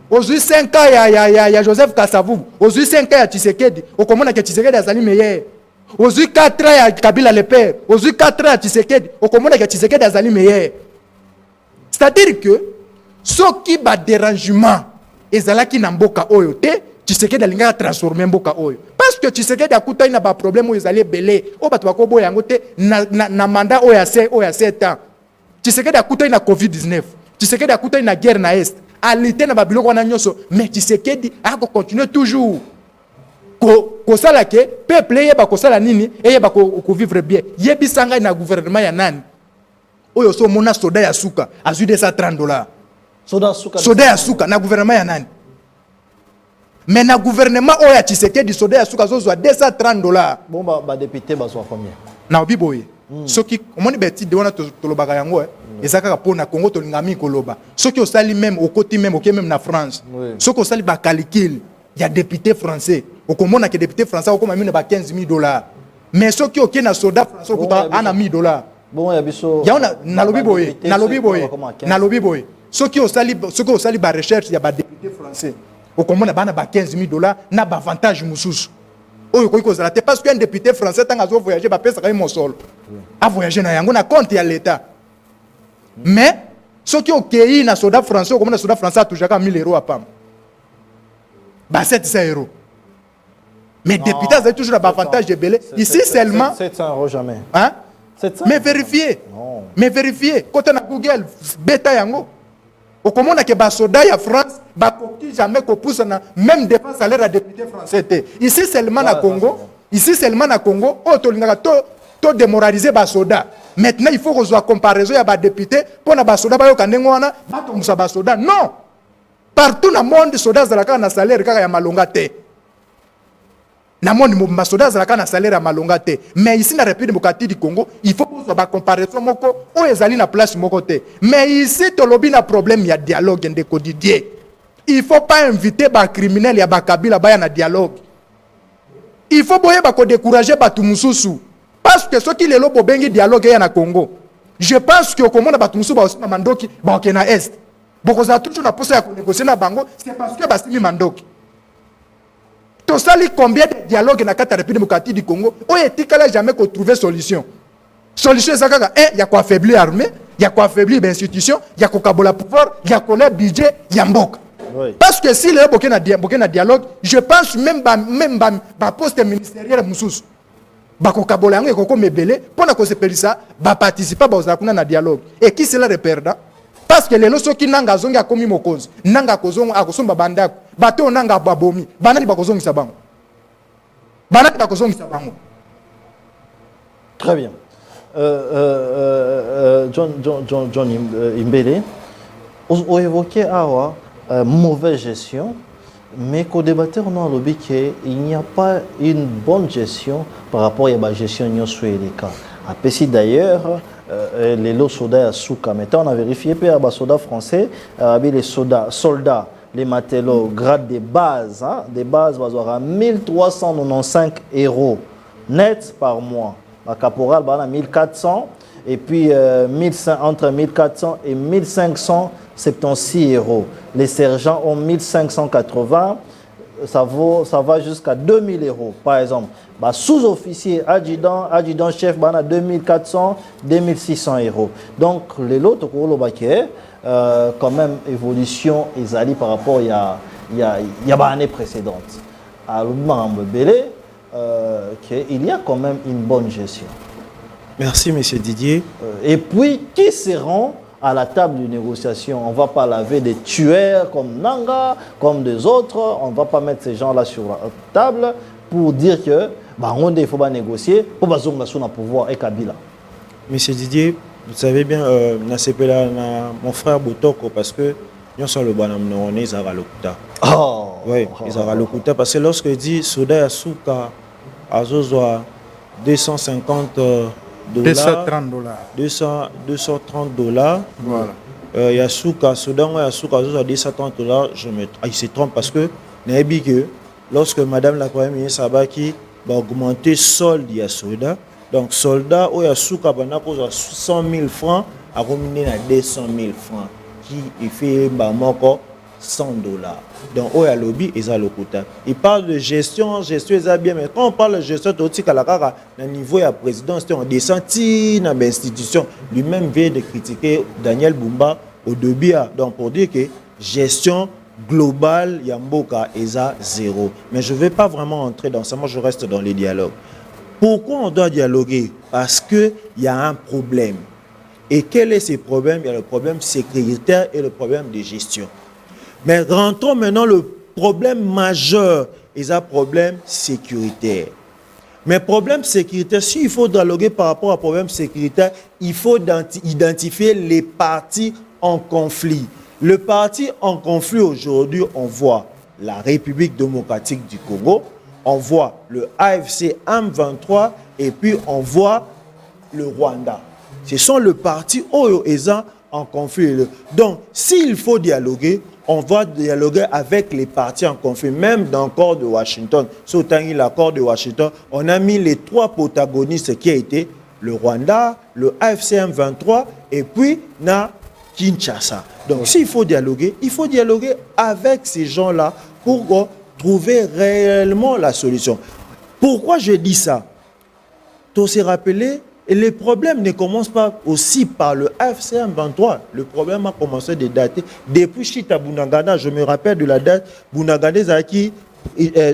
Aux 5 ans à Joseph Kassavou, aux 5 ans à Tshisekedi, au comment on a Tshisekedi à Saliming. Aux 4 ans à Kabila le père, aux 4 ans à Tshisekedi, au comment on a Tshisekedi à Saliming. C'est-à-dire que ce qui va dérangement, ezalaki na mboka oyo te Tshisekedi alinga transformer mboka oyo parce que Tshisekedi akuta ina ba problème oyo ezali belé o bato bakobo yango te na mandat oyo ya 7 ans. Tshisekedi akuta ina COVID-19, Tshisekedi akuta ina guerre na est alite na babiloko na nyoso, mais Tshisekedi a continuer toujours ko sala ke peuple yeba ko sala nini yeba ko vivre bien yebisanga na gouvernement ya nani oyo so mona soda ya suka azu $230. Soda ya suka na gouvernement ya nani? Mais na gouvernement oya Tshisekedi soda ya suka zo $230. Bon ba député bazwa combien? Na obiboye. Soki omoni beti de wana tolobaka yango ezaka pona Congo tolingami koloba. Soki osali même au côté même OK même na France. Soki osali ba calcul ya député français. Okomona ke député français okoma mine ba $15,000. Mais soki OK na soda français okuta ana $1,000. Bon ya biso. Ya na lobi boye. Ceux qui ont sali ba recherche, il y a des députés français. Au commun, il y a $15,000, n'a pas avantage moussous. Parce qu'un député français, quand il a voyagé, il a payé mon sol. A voyagé dans Yango, na compte à l'État. Mais ceux qui ont accueilli na soda français, au commun, soda français a toujours €1,000 à PAM. Bah, €700. Mais député, ils ont toujours l'avantage de belé. Ici seulement. €700 jamais. Hein? 700. Mais vérifiez. Non. Mais vérifiez. Quand on a Google, bêta Yango. Au comment on a que basoda ya France, bakoki jamais qu'on pousse même dépense salaire à député français. Ici seulement na Congo, ici seulement na Congo, tolingaka to démoraliser basoda. Maintenant il faut qu'on soit comparaison ya ba député pour na basoda ba yo kandengo wana, ba to musa basoda. Non. Partout dans le monde soda zalaka na salaire kaka ya malonga te. namoni masoda azalaka na salaire ya malonga te, mais ici na République démocratique du Congo il faut que ba comparaison moko o ezali na place moko te, mais ici tolobi na problème ya dialogue ndeko Didier. Il faut pas inviter ba criminel ya ba kabila ba ya na dialogue. Il faut boye ba ko décourager batu mususu parce que ceux qui lelo bobengi dialogue ya na Congo, je pense que comment batu mususu ba aussi na mandoki ba ok na est boko za toujours na posa ya ko négocier na bango, c'est parce que basimi mandoki. Tu sais combien de dialogues dans la République démocratique du Congo où est-il jamais qu'on trouve solution? Solution c'est quoi? Il y a quoi affaiblir l'armée, il y a quoi affaiblir l'institution, il y a quoi caboler le pouvoir, il y a quoi le budget, il y a mbok. Oui. Parce que si les gens ont un dialogue, je pense même poste ministériel moussous. Bako kabola ngo ko mebele pour na ko se pelisa ba participer ba ozakuna na dialogue. Et qui c'est là le perdant? Parce que les loso qui nanga zongi a commis mokozi, nanga kozongo akosomba bandako, bato nanga babomi, banani bakozongi sabango. Banani bakozongi sabango. Très bien. John Imbele, on évoquait mauvaise gestion, mais qu'au débatteur on a lobby qu'il n'y a pas une bonne gestion par rapport à la gestion de les cas. À Pessi d'ailleurs, les lots soda à Souka. Maintenant, on a vérifié que les soldats français, les soldats, les matelots, grade des bases, des bases, à 1395 € net par mois. La caporal, à 1400, et puis entre 1400 et 1576 €. Les sergents ont 1580. Ça va jusqu'à 2000 € par exemple. Bah, sous-officier, adjudant chef, bah, 2400, 2600 €. Donc, les autres, quand même, évolution, ils allaient par rapport à l'année précédente. Alors, il y a quand même une bonne gestion. Merci, M. Didier. Et puis, qui seront à la table de négociation? On ne va pas laver des tueurs comme Nanga, comme des autres. On ne va pas mettre ces gens-là sur la table pour dire que il faut pas négocier pour le pouvoir et Kabila. Monsieur Didier, vous savez bien, mon frère Botoko, parce que nous sommes le bonhomme, ils ont le kuta. Oui, ils ont le kuta parce que lorsque dit Soda Yasuka, Azozwa 250 $, 230 $. Voilà. Yasuka, Soudan, Yasuka, 230 $. Il se trompe parce que, lorsque Madame la Première ministre Sabaki va augmenter solde Yasuda, donc soldat ou Yasuka va 100 000 francs à remonter à 200 000 francs, qui fait 100 $. Donc, il y a le lobby et le quota. Il parle de gestion est bien, mais quand on parle de gestion, au niveau de la présidence, on descend dans l'institution. Lui-même vient de critiquer Daniel Bumba au début. Donc, pour dire que gestion globale, Yamboka est à 0. Mais je ne vais pas vraiment entrer dans ça, moi je reste dans les dialogues. Pourquoi on doit dialoguer? Parce qu'il y a un problème. Et quel est ce problème? Il y a le problème sécuritaire et le problème de gestion. Mais rentrons maintenant le problème majeur, c'est un problème sécuritaire. Mais problème sécuritaire, s'il faut dialoguer par rapport à problème sécuritaire, il faut identifier les partis en conflit. Le parti en conflit aujourd'hui, on voit la République démocratique du Congo, on voit le AFC M23 et puis on voit le Rwanda. Ce sont les partis en conflit. Donc, s'il faut dialoguer, on va dialoguer avec les partis en conflit, même dans l'accord de Washington. Sur l'accord de Washington, on a mis les 3 protagonistes qui étaient le Rwanda, le AFC M23 et puis Kinshasa. Donc, s'il faut dialoguer, il faut dialoguer avec ces gens-là pour trouver réellement la solution. Pourquoi je dis ça? Tu s'est rappelé, et le problème ne commence pas aussi par le AFCM 23. Le problème a commencé de dater depuis Chita Bunagana. Je me rappelle de la date. Bunagana a qui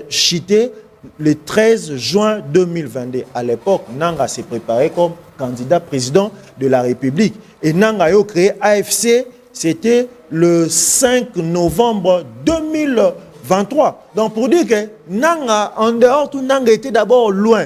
chité le 13 juin 2022. À l'époque, Nanga s'est préparé comme candidat président de la République. Et Nanga a créé AFC, c'était le 5 novembre 2023. Donc pour dire que Nanga, en dehors, tout Nanga était d'abord loin.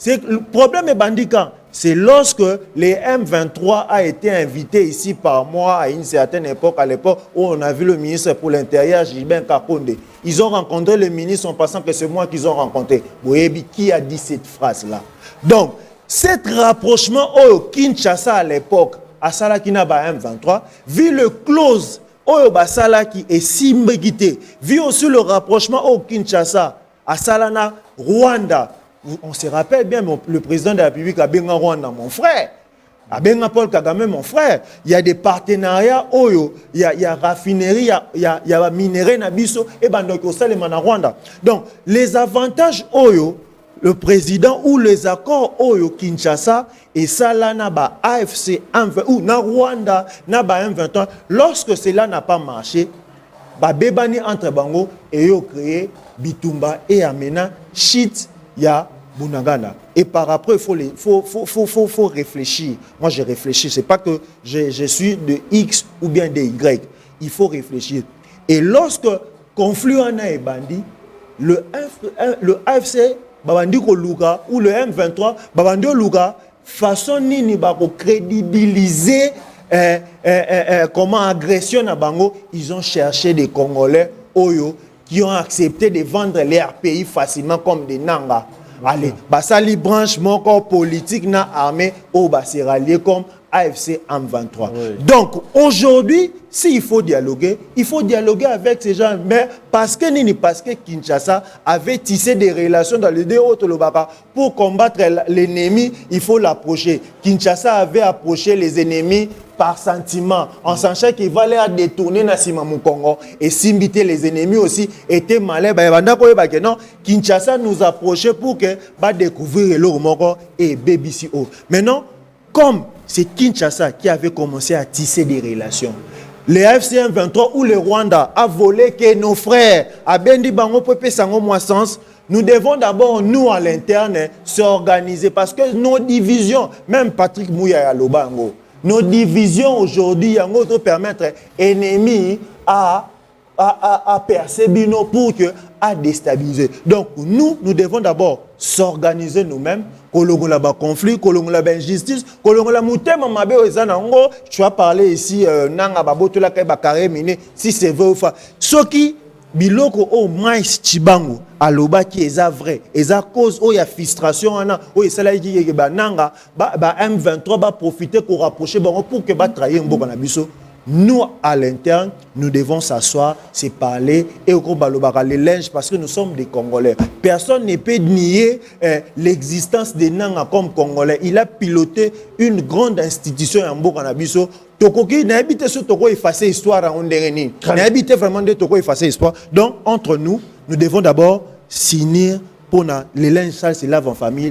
Le problème est bandicant. c'est lorsque les M23 a été invité ici par moi à une certaine époque, à l'époque où on a vu le ministre pour l'Intérieur, Gilbert Kakonde. Ils ont rencontré le ministre en pensant que c'est moi qu'ils ont rencontré. Boyebi, qui a dit cette phrase-là? Donc, cet rapprochement au Kinshasa à l'époque, à Salakina M23, vu le clause au Basala qui est simbegité, vu aussi le rapprochement au Kinshasa, à Salana, Rwanda. On se rappelle bien, le président de la République a bien Rwanda, mon frère. A bien Paul Kagame, mon frère. Il y a des partenariats, il y a raffinerie, il y a minerai Nabiso, et Bandokosale Rwanda. Donc, les avantages, le président ou les accords Kinshasa et Salana ba AFC M20 ou na Rwanda na ba M21, lorsque cela n'a pas marché, ba bebani entre bango et yo créé Bitumba et Amena shit ya Bunagana. Et par après, il faut réfléchir. Moi, je réfléchis. C'est pas que je suis de X ou bien de Y. Il faut réfléchir. Et lorsque conflit en a bandi, le AFC Babandi Luga ou le M23 Babandi Luga façon nini ba ko crédibiliser comment agression à Bango, ils ont cherché des Congolais Oyo qui ont accepté de vendre leur pays facilement comme des nanga. Allez, basali branche mon corps politique na armée au basiralier comme AFC M23. Oui. Donc aujourd'hui, s'il faut dialoguer avec ces gens. Mais parce que Kinshasa avait tissé des relations dans les deux autres Lobaka pour combattre l'ennemi, il faut l'approcher. Kinshasa avait approché les ennemis par sentiment, en sachant qu'il va les détourner dans le Congo. Et s'imiter les ennemis aussi étaient malins. Non, Kinshasa nous approchait pour que découvrir le Moko et BBCO. Maintenant, comme c'est Kinshasa qui avait commencé à tisser des relations. Les AFC M23 ou le Rwanda a volé que nos frères, à Bendi Bango Pepe Sango Moissance, nous devons d'abord, nous à l'interne, s'organiser parce que nos divisions, même Patrick Mouya à Lobango, nos divisions aujourd'hui, nous permettre ennemis à percer Bino pour que à déstabiliser. Donc nous devons d'abord s'organiser nous-mêmes. Kolongola ba conflit, kolongola ba injustice, kolongola mutema mabe ozanango. Tu as parlé ici nanga babotola kay bakare mine si c'est vrai ou faux. Soki biloko o mais chibango aloba ki eza vrai, eza cause o ya frustration ana o esala ki ba nanga ba M23 ba profiter pour rapprocher bango pour que ba trahir mboka na biso. Nous, à l'interne, nous devons s'asseoir, se parler et au balobara les linges parce que nous sommes des Congolais. Personne ne peut nier l'existence des Nanga comme Congolais. Il a piloté une grande institution en Bokanabiso. Tokoki n'a habité sur Toko effacer l'histoire à Ondereni. N'a habité vraiment de Toko effacer l'histoire. Donc, entre nous, nous devons d'abord s'unir. Pour les linges sales se lavent en famille,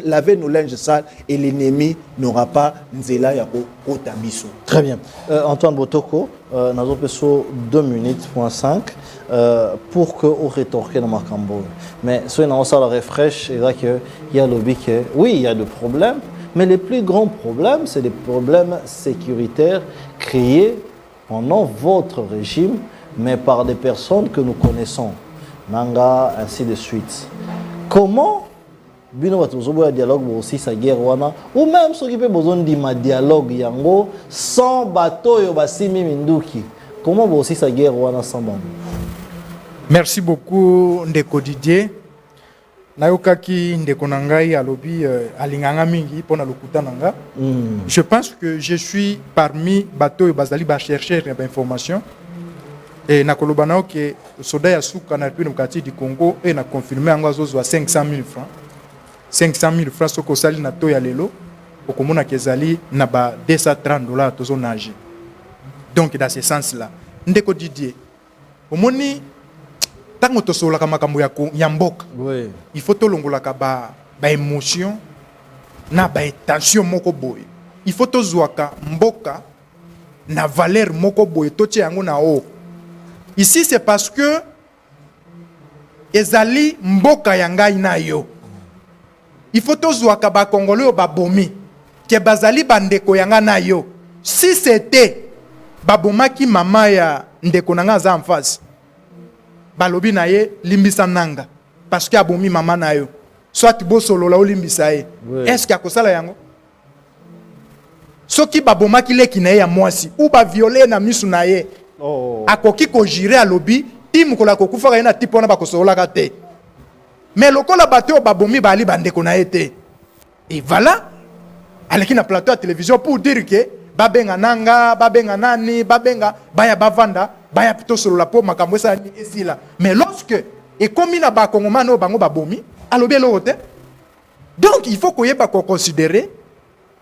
laver nos linges sales et l'ennemi n'aura pas Nzela Yako Otabiso. Très bien. Antoine Botoko, nous avons 2 minutes, point 5, pour que vous rétorquiez dans ma cambo. Mais si on a ça la refresh, il y a le que oui, il y a des problèmes, mais les plus grands problèmes, c'est des problèmes sécuritaires créés pendant votre régime, mais par des personnes que nous connaissons. Nanga, ainsi de suite. Comment bino batozoboya dialogue aussi sa guerre wana ou même ceux qui peut besoin de ma dialogue yango sans bateau yo basimi minduki. Comment aussi sa guerre wana sans bambo? Merci beaucoup Ndeko Didier. Nayokaki Ndeko Nangai alobi alinganga mingi pona lokuta nanga. Je pense que je suis parmi bateau bazali ba chercher d'informations. Et Nakolobanao que le soldat Yasuka na République démocratique du Congo et na confirmé en gros 500 000 francs. 500 000 francs ce que sali na to ya lelo okomona kezali na ba $230 tozo nage. Donc dans ce sens là, Ndeko Didier, omoni tango to sola ka makambo ya mboka. Oui. Il faut to longola ka ba émotion na ba tension moko boy. Il faut to zwaka mboka na valeur moko boy to tie yango na o. Ici, c'est parce que ezali mboka yanga inayo. Il faut tozwa ka ba Congolais ba bomi ke bazali bandeko yanga nayo. Si c'était babomaki mama ya ndeko nanga za en face. Balobi na ye limbisa nanga parce que abomi mama nayo. Soit bo solo la limbisa ye. Est-ce qu'il y a kosala yango? soki babomaki leki na ye ya mwasi ou baviole na misu na ye akoki kojire alobi ti mokolo akokufaka ye na ti mpona bakosololaka te mais lokola bato oyo babomi bali bandeko na ye te et voilà aleki na plateau ya télévision pour dire que babenga nanga babenga nani babenga baya bavanda baya tosolola po makambo esala ni esila mais lorsque ekomi na bakongomani oyo bango babomi alobi eloko te donc il faut koyeba koconsidérer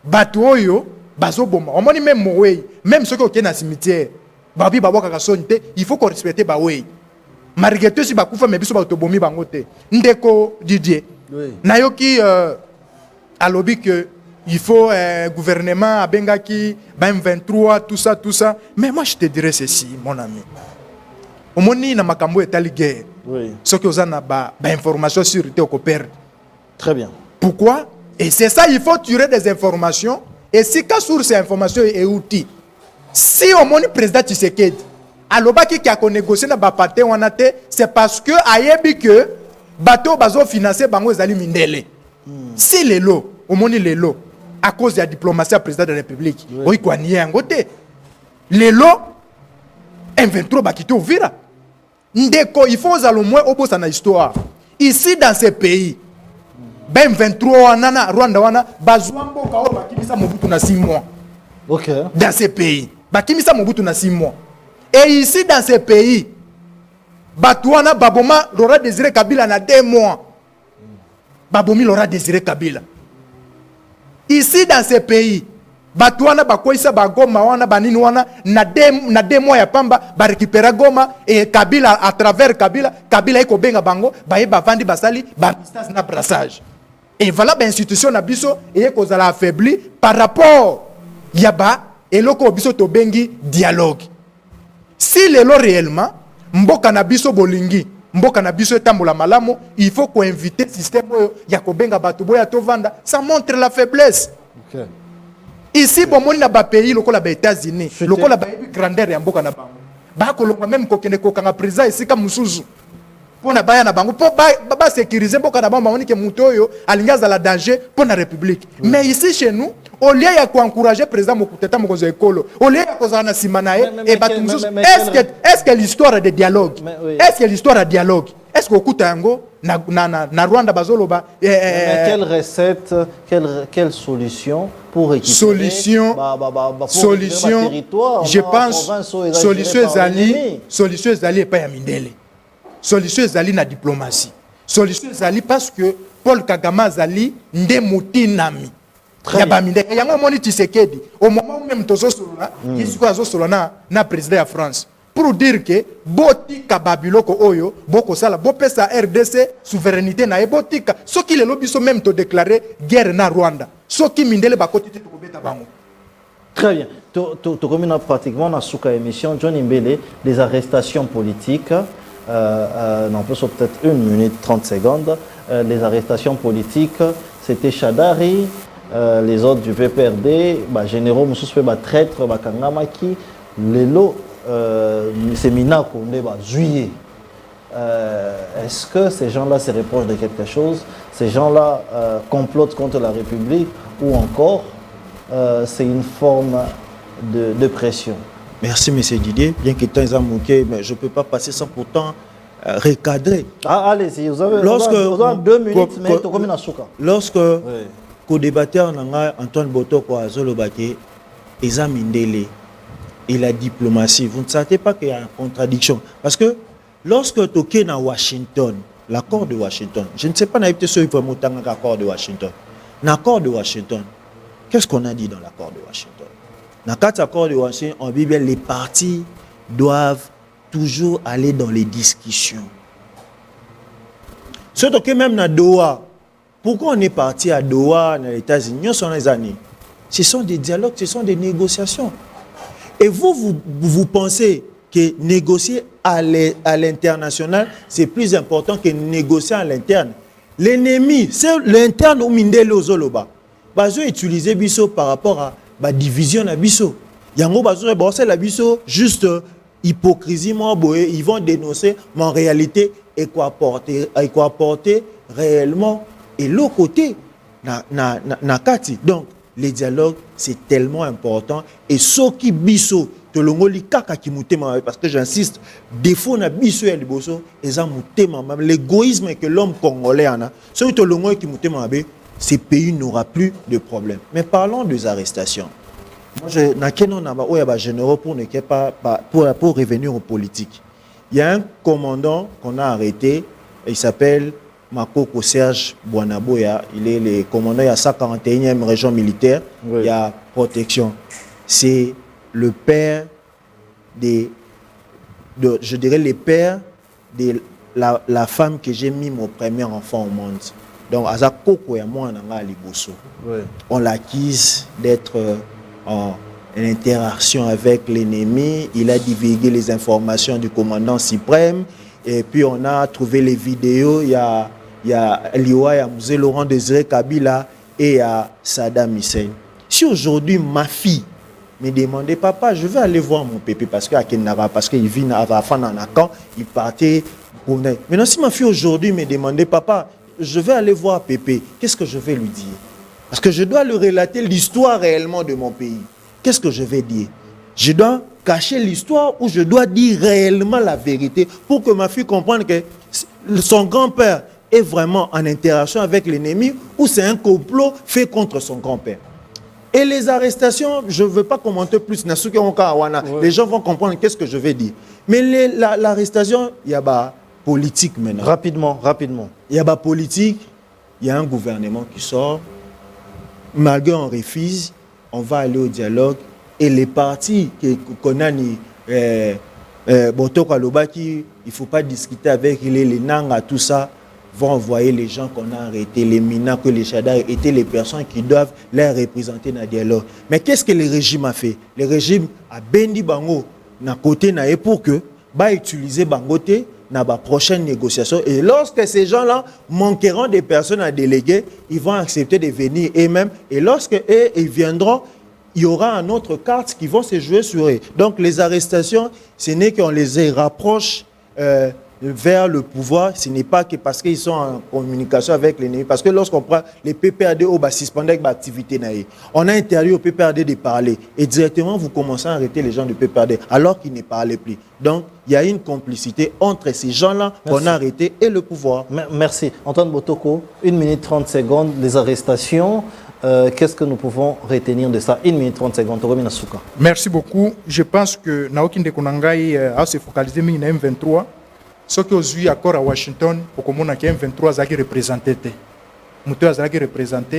bato oyo bazoboma omoni même mowei même soki okei na cimetière babi babwakaka soni te il faut korespecte bawei malgré tout si bakufa me biso bato bomi bango te ndeko Didier nayoki alobi que il faut gouvernement abengaki M23 tout ça mais moi je te dirais ceci mon ami omoni na makambo etali guerre soki ozana ba information sur te okoperdre très bien pourquoi et c'est ça il faut tirer des informations et si ka source information et outil si omoni président Tshisekedi alobaki ki a négocier na ba parti wana te c'est parce que ayebi que bateau bazo financer bango ezali mindele si lelo omoni lelo à cause de la diplomatie à président de la République oui quoi nié en côté lelo M23 bakito vira ndeko il faut au moins obosa na histoire ici dans ce pays ben 23 wana Rwanda wana bazwa mboka o bakimisa Mobutu na 6 mois OK dans ce pays bakimisa Mobutu na 6 mois et ici dans ce pays Batouana baboma Laurent Désiré Kabila na 2 mois babomi Laurent Désiré Kabila ici dans ce pays Batouana bakoisa bagoma wana banini wana na 2 mois ya pamba ba récupérer Goma et Kabila à travers Kabila eko benga bango baye bavandi basali ba distance na brassage et voilà ba institution na biso et kozala affaibli par rapport yaba eloko biso to bengi dialogue si lelo réellement mboka na biso bolingi mboka na biso etambola malamu il faut ko inviter système ya ko benga batu boya to vanda ça montre la faiblesse OK ici bomoni na ba pays lokola ba États-Unis lokola ba grandeur ya mboka na bango ba ko longa même ko kende ko kanga président ici comme musuzu pona baya na bango po ba sécuriser mboka na bango moni ke mutoyo alingaza la danger pour la république mais ici chez nous au lieu ya ko encourager président Mokuteta mokozo ekolo au lieu ya ko zana simanae et ba musuzu est-ce que l'histoire de dialogue est-ce que l'histoire de dialogue est-ce que okuta yango na Rwanda bazoloba quelle recette quelle solution pour récupérer solution je pense solution ezali pas ya mindele solution ezali na diplomatie solution ezali parce que Paul Kagame azali nde mutinami ya ba mindele yango moni Tshisekedi au moment où même tozo solola kisiko azo solola na président ya France pour dire que botika babiloko oyo boko sala bopesa RDC souveraineté na botika soki le lobiso même to déclarer guerre na Rwanda soki mindele bakoti te ko beta bango. Très bien. To comme pratiquement na suka émission John Imbele des arrestations politiques on peut sur peut-être 1 minute 30 secondes les arrestations politiques c'était Chadari les autres du PPRD généraux mususu ba traître ba kangamaki lelo c'est Minako, juillet. Est-ce que ces gens-là se reprochent de quelque chose? Ces gens-là complotent contre la République ou encore c'est une forme de pression? Merci, M. Didier. Bien que temps manqué, mais je ne peux pas passer sans pourtant recadrer. Allez-y, vous avez 2 minutes, mais tu comme lorsque le débatteur Antoine Botoko a Zolobake, Mindele, et la diplomatie, vous ne savez pas qu'il y a une contradiction. Parce que lorsque tu es à Washington, l'accord de Washington, je ne sais pas si il faut monter l'accord de Washington. L'accord de Washington, qu'est-ce qu'on a dit dans l'accord de Washington? Dans l'accord de Washington, en Bible, les partis doivent toujours aller dans les discussions. Surtout que même dans Doha, pourquoi on est parti à Doha, dans les États-Unis, sont les années? Ce sont des dialogues, ce sont des négociations. Et vous pensez que négocier à l'international, c'est plus important que négocier à l'interne. L'ennemi, c'est l'interne ou mindele ozoloba. Bazo utiliser biso par rapport à la division na biso. Yango bazo c'est la biso juste hypocrisie moi boye, ils vont dénoncer mais en réalité et quoi apporter réellement et l'autre côté na kati. Donc les dialogues, c'est tellement important. Et ce qui biso, parce que j'insiste, défaut na biso ya liboso, l'égoïsme que l'homme congolais en a, ces pays n'aura plus de problème. Mais parlons des arrestations. Moi, pour revenir aux politiques. Il y a un commandant qu'on a arrêté, il s'appelle Makoko Serge Bouanaboya. Il est le commandant de la 141e région militaire. Oui. Il y a protection. C'est le père je dirais le père de la femme que j'ai mis mon premier enfant au monde. Donc, on l'accuse d'être en interaction avec l'ennemi. Il a divulgué les informations du commandant suprême. Et puis, on a trouvé les vidéos. Il y a Liwa, il y a Mzee Laurent Désiré Kabila et il y a Saddam Hussein. Si aujourd'hui, ma fille me demandait, papa, je vais aller voir mon pépé parce qu'il vit à Rafan-Anakan, il partait pour... Maintenant, si ma fille aujourd'hui me demandait, papa, je vais aller voir Pépé, qu'est-ce que je vais lui dire? Parce que je dois lui relater l'histoire réellement de mon pays. Qu'est-ce que je vais dire? Je dois cacher l'histoire ou je dois dire réellement la vérité pour que ma fille comprenne que son grand-père est vraiment en interaction avec l'ennemi ou c'est un complot fait contre son grand-père. Et les arrestations, je ne veux pas commenter plus. Les gens vont comprendre qu'est-ce que je vais dire. Mais l'arrestation, il y a politique maintenant. Rapidement. Il y a politique, il y a un gouvernement qui sort. Malgré on refuse, on va aller au dialogue. Et les partis qu'on a, Boto Kalobaki, il ne faut pas discuter avec les Nanga, tout ça, vont envoyer les gens qu'on a arrêtés, les Mina, que les Chadar étaient les personnes qui doivent les représenter dans le dialogue. Mais qu'est-ce que le régime a fait? Le régime a bendi Bango, na côté na pour que, utiliser Bangote, dans la prochaine négociation. Et lorsque ces gens-là manqueront des personnes à déléguer, ils vont accepter de venir eux-mêmes. Et lorsque ils viendront, il y aura une autre carte qui vont se jouer sur eux. Donc les arrestations, ce n'est qu'on les rapproche vers le pouvoir. Ce n'est pas que parce qu'ils sont en communication avec l'ennemi. Parce que lorsqu'on prend les PPRD, on va suspendre avec l'activité. On a interdit au PPRD de parler. Et directement, vous commencez à arrêter les gens du PPRD alors qu'ils ne parlaient plus. Donc, il y a une complicité entre ces gens-là qu'on a arrêtés et le pouvoir. Merci. Antoine Botoko, 1 minute 30 secondes, les arrestations. Qu'est-ce que nous pouvons retenir de ça? 1 minute 30 secondes. Merci beaucoup. Je pense que Naoki Ndekonangai a se focalisé sur M23. Ce qui est eu accord à Washington, pour que M23 a représenté.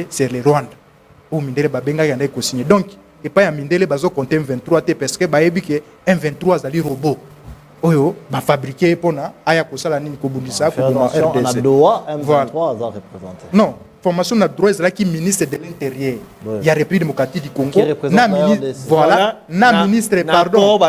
C'est le Rwanda. Pour Mindele Babenga yanda signé. Donc, et pas Mindele bazo compter M23 parce que M23 a robot. Oyo, fabriqué pour na aya kosala nini kobundisa pour RDC. On a Doha, M23 a représenté. Non, formation na droit là qui ministre de l'Intérieur. Il y a République démocratique du Congo. Na ministre, voilà, na ministre pardon,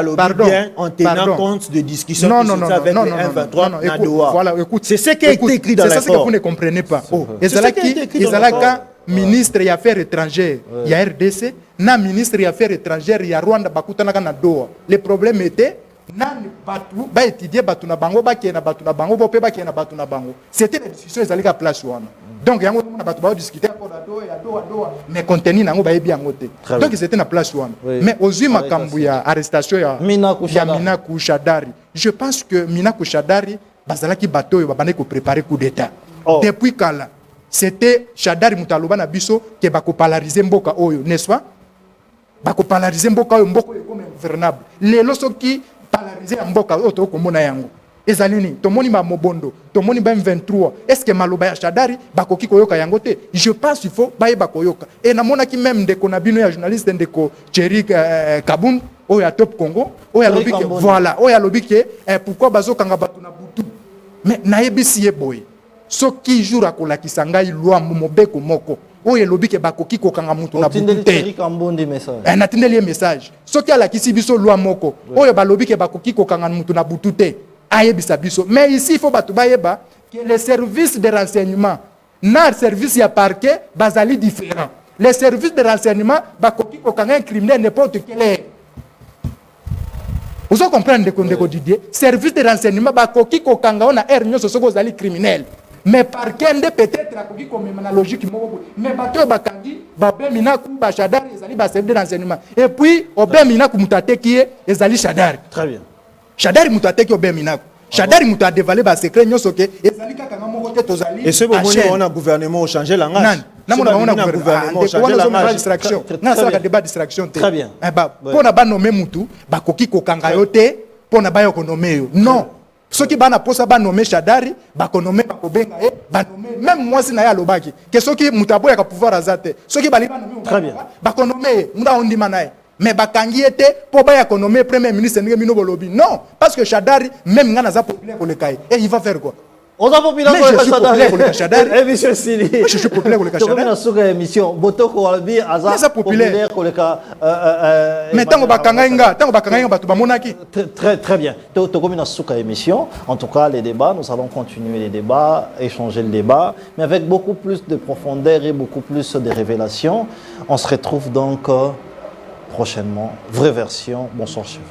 en tenant compte de discussions avec le M23 na Doha. Voilà, écoute, c'est ce qui est écrit dans l'accord. C'est ça que vous ne comprenez pas. Ezalaka ministre des Affaires étrangères, il y a RDC, na ministre des Affaires étrangères, il y a Rwanda bakutana na Doha. Le problème était nani batu ba étudier batu na bango ba na batu na bango bo pe ba na batu na bango. C'était des discussions ezalika place wana. Donc yango na batu ba discuter pour la Doha mais contenu nango ba yebi yango te. Donc c'était na place wana. Mais ozui makambu ya arrestation ya Mina Kushadari. Je pense que Mina Kushadari bazalaki bato yo babane ko préparer coup d'état. Depuis kala c'était Shadari Mutaloba na biso ke bako polariser mboka oyo, n'est-ce pas? Bako polariser mboka oyo mboko comme gouvernable. Lelo soki polariser mboka oyo to komona yango. Ezalini tomoni ma mobondo, tomoni ba M23. Est-ce que maloba ya Shadari bakoki koyoka yango te? Je pense il faut baye bakoyoka. Et namona ki même ndeko na bino ya journaliste ndeko Thierry Kabun oyo ya Top Congo, oyo lobi ke voilà, oyo lobi ke pourquoi bazo kanga batu na butu. Mais nayebisi ye boy. Soki jour akolakisa ngai loi mobeko moko oyo elobi ke bakoki kokanga mutu na butu te. Natindeli message. Soki alakisi biso loi moko oyo balobi ke bakoki kokanga mutu na butu te. Ayebisa biso. Mais ici il faut batu bayeba que les services de renseignement na service ya parquet bazali différent. Les services de renseignement bakoki kokanga un criminel n'importe quel heure. Vous comprenez de Didier? Service de renseignement bakoki kokanga on a air nyoso soko zali criminel. Mais par quel peut-être la logique mais bateau bakanga bakangi babe minaku ba Shadari ezali ba service d'enseignement et puis obe minaku mutate qui est ezali Shadari. Très bien. Shadari mutate qui obe minaku. Shadari muta dévalé ba secret nyoso ke ezali kaka ngamo kote tozali. Et ce moment on a gouvernement changer la ngage. Non, on a gouvernement changer la ngage. Distraction. Non, ça va débat distraction. Très bien. Pour na ba nommer mutu ba koki ko kanga yote pour na ba yo nommer yo. Non. Ceux qui bana posa ba nommer Shadari ba ko nommer ba ko benga ba nommer même moi si na ya lobaki que ceux qui mutabo ya ka pouvoir azate ceux qui bali ba nommer très bien ba ko nommer munda ondi manaye mais ba kangi était pour ba ya ko nommer premier ministre Ndenge Mino Bolobi non parce que Shadari même ngana za populaire ko le kai et il va faire quoi. On a populaire pour le Shadari. Eh monsieur Sili. Je suis populaire pour le Shadari. Tu as sur émission Botoko Albi Aza populaire pour le cas mais tango bakanga inga batu bamonaki. Très bien. Tu as sur émission. En tout cas les débats, nous allons continuer les débats, échanger le débat, mais avec beaucoup plus de profondeur et beaucoup plus de révélations. On se retrouve donc prochainement. Vraie version. Bonsoir chef.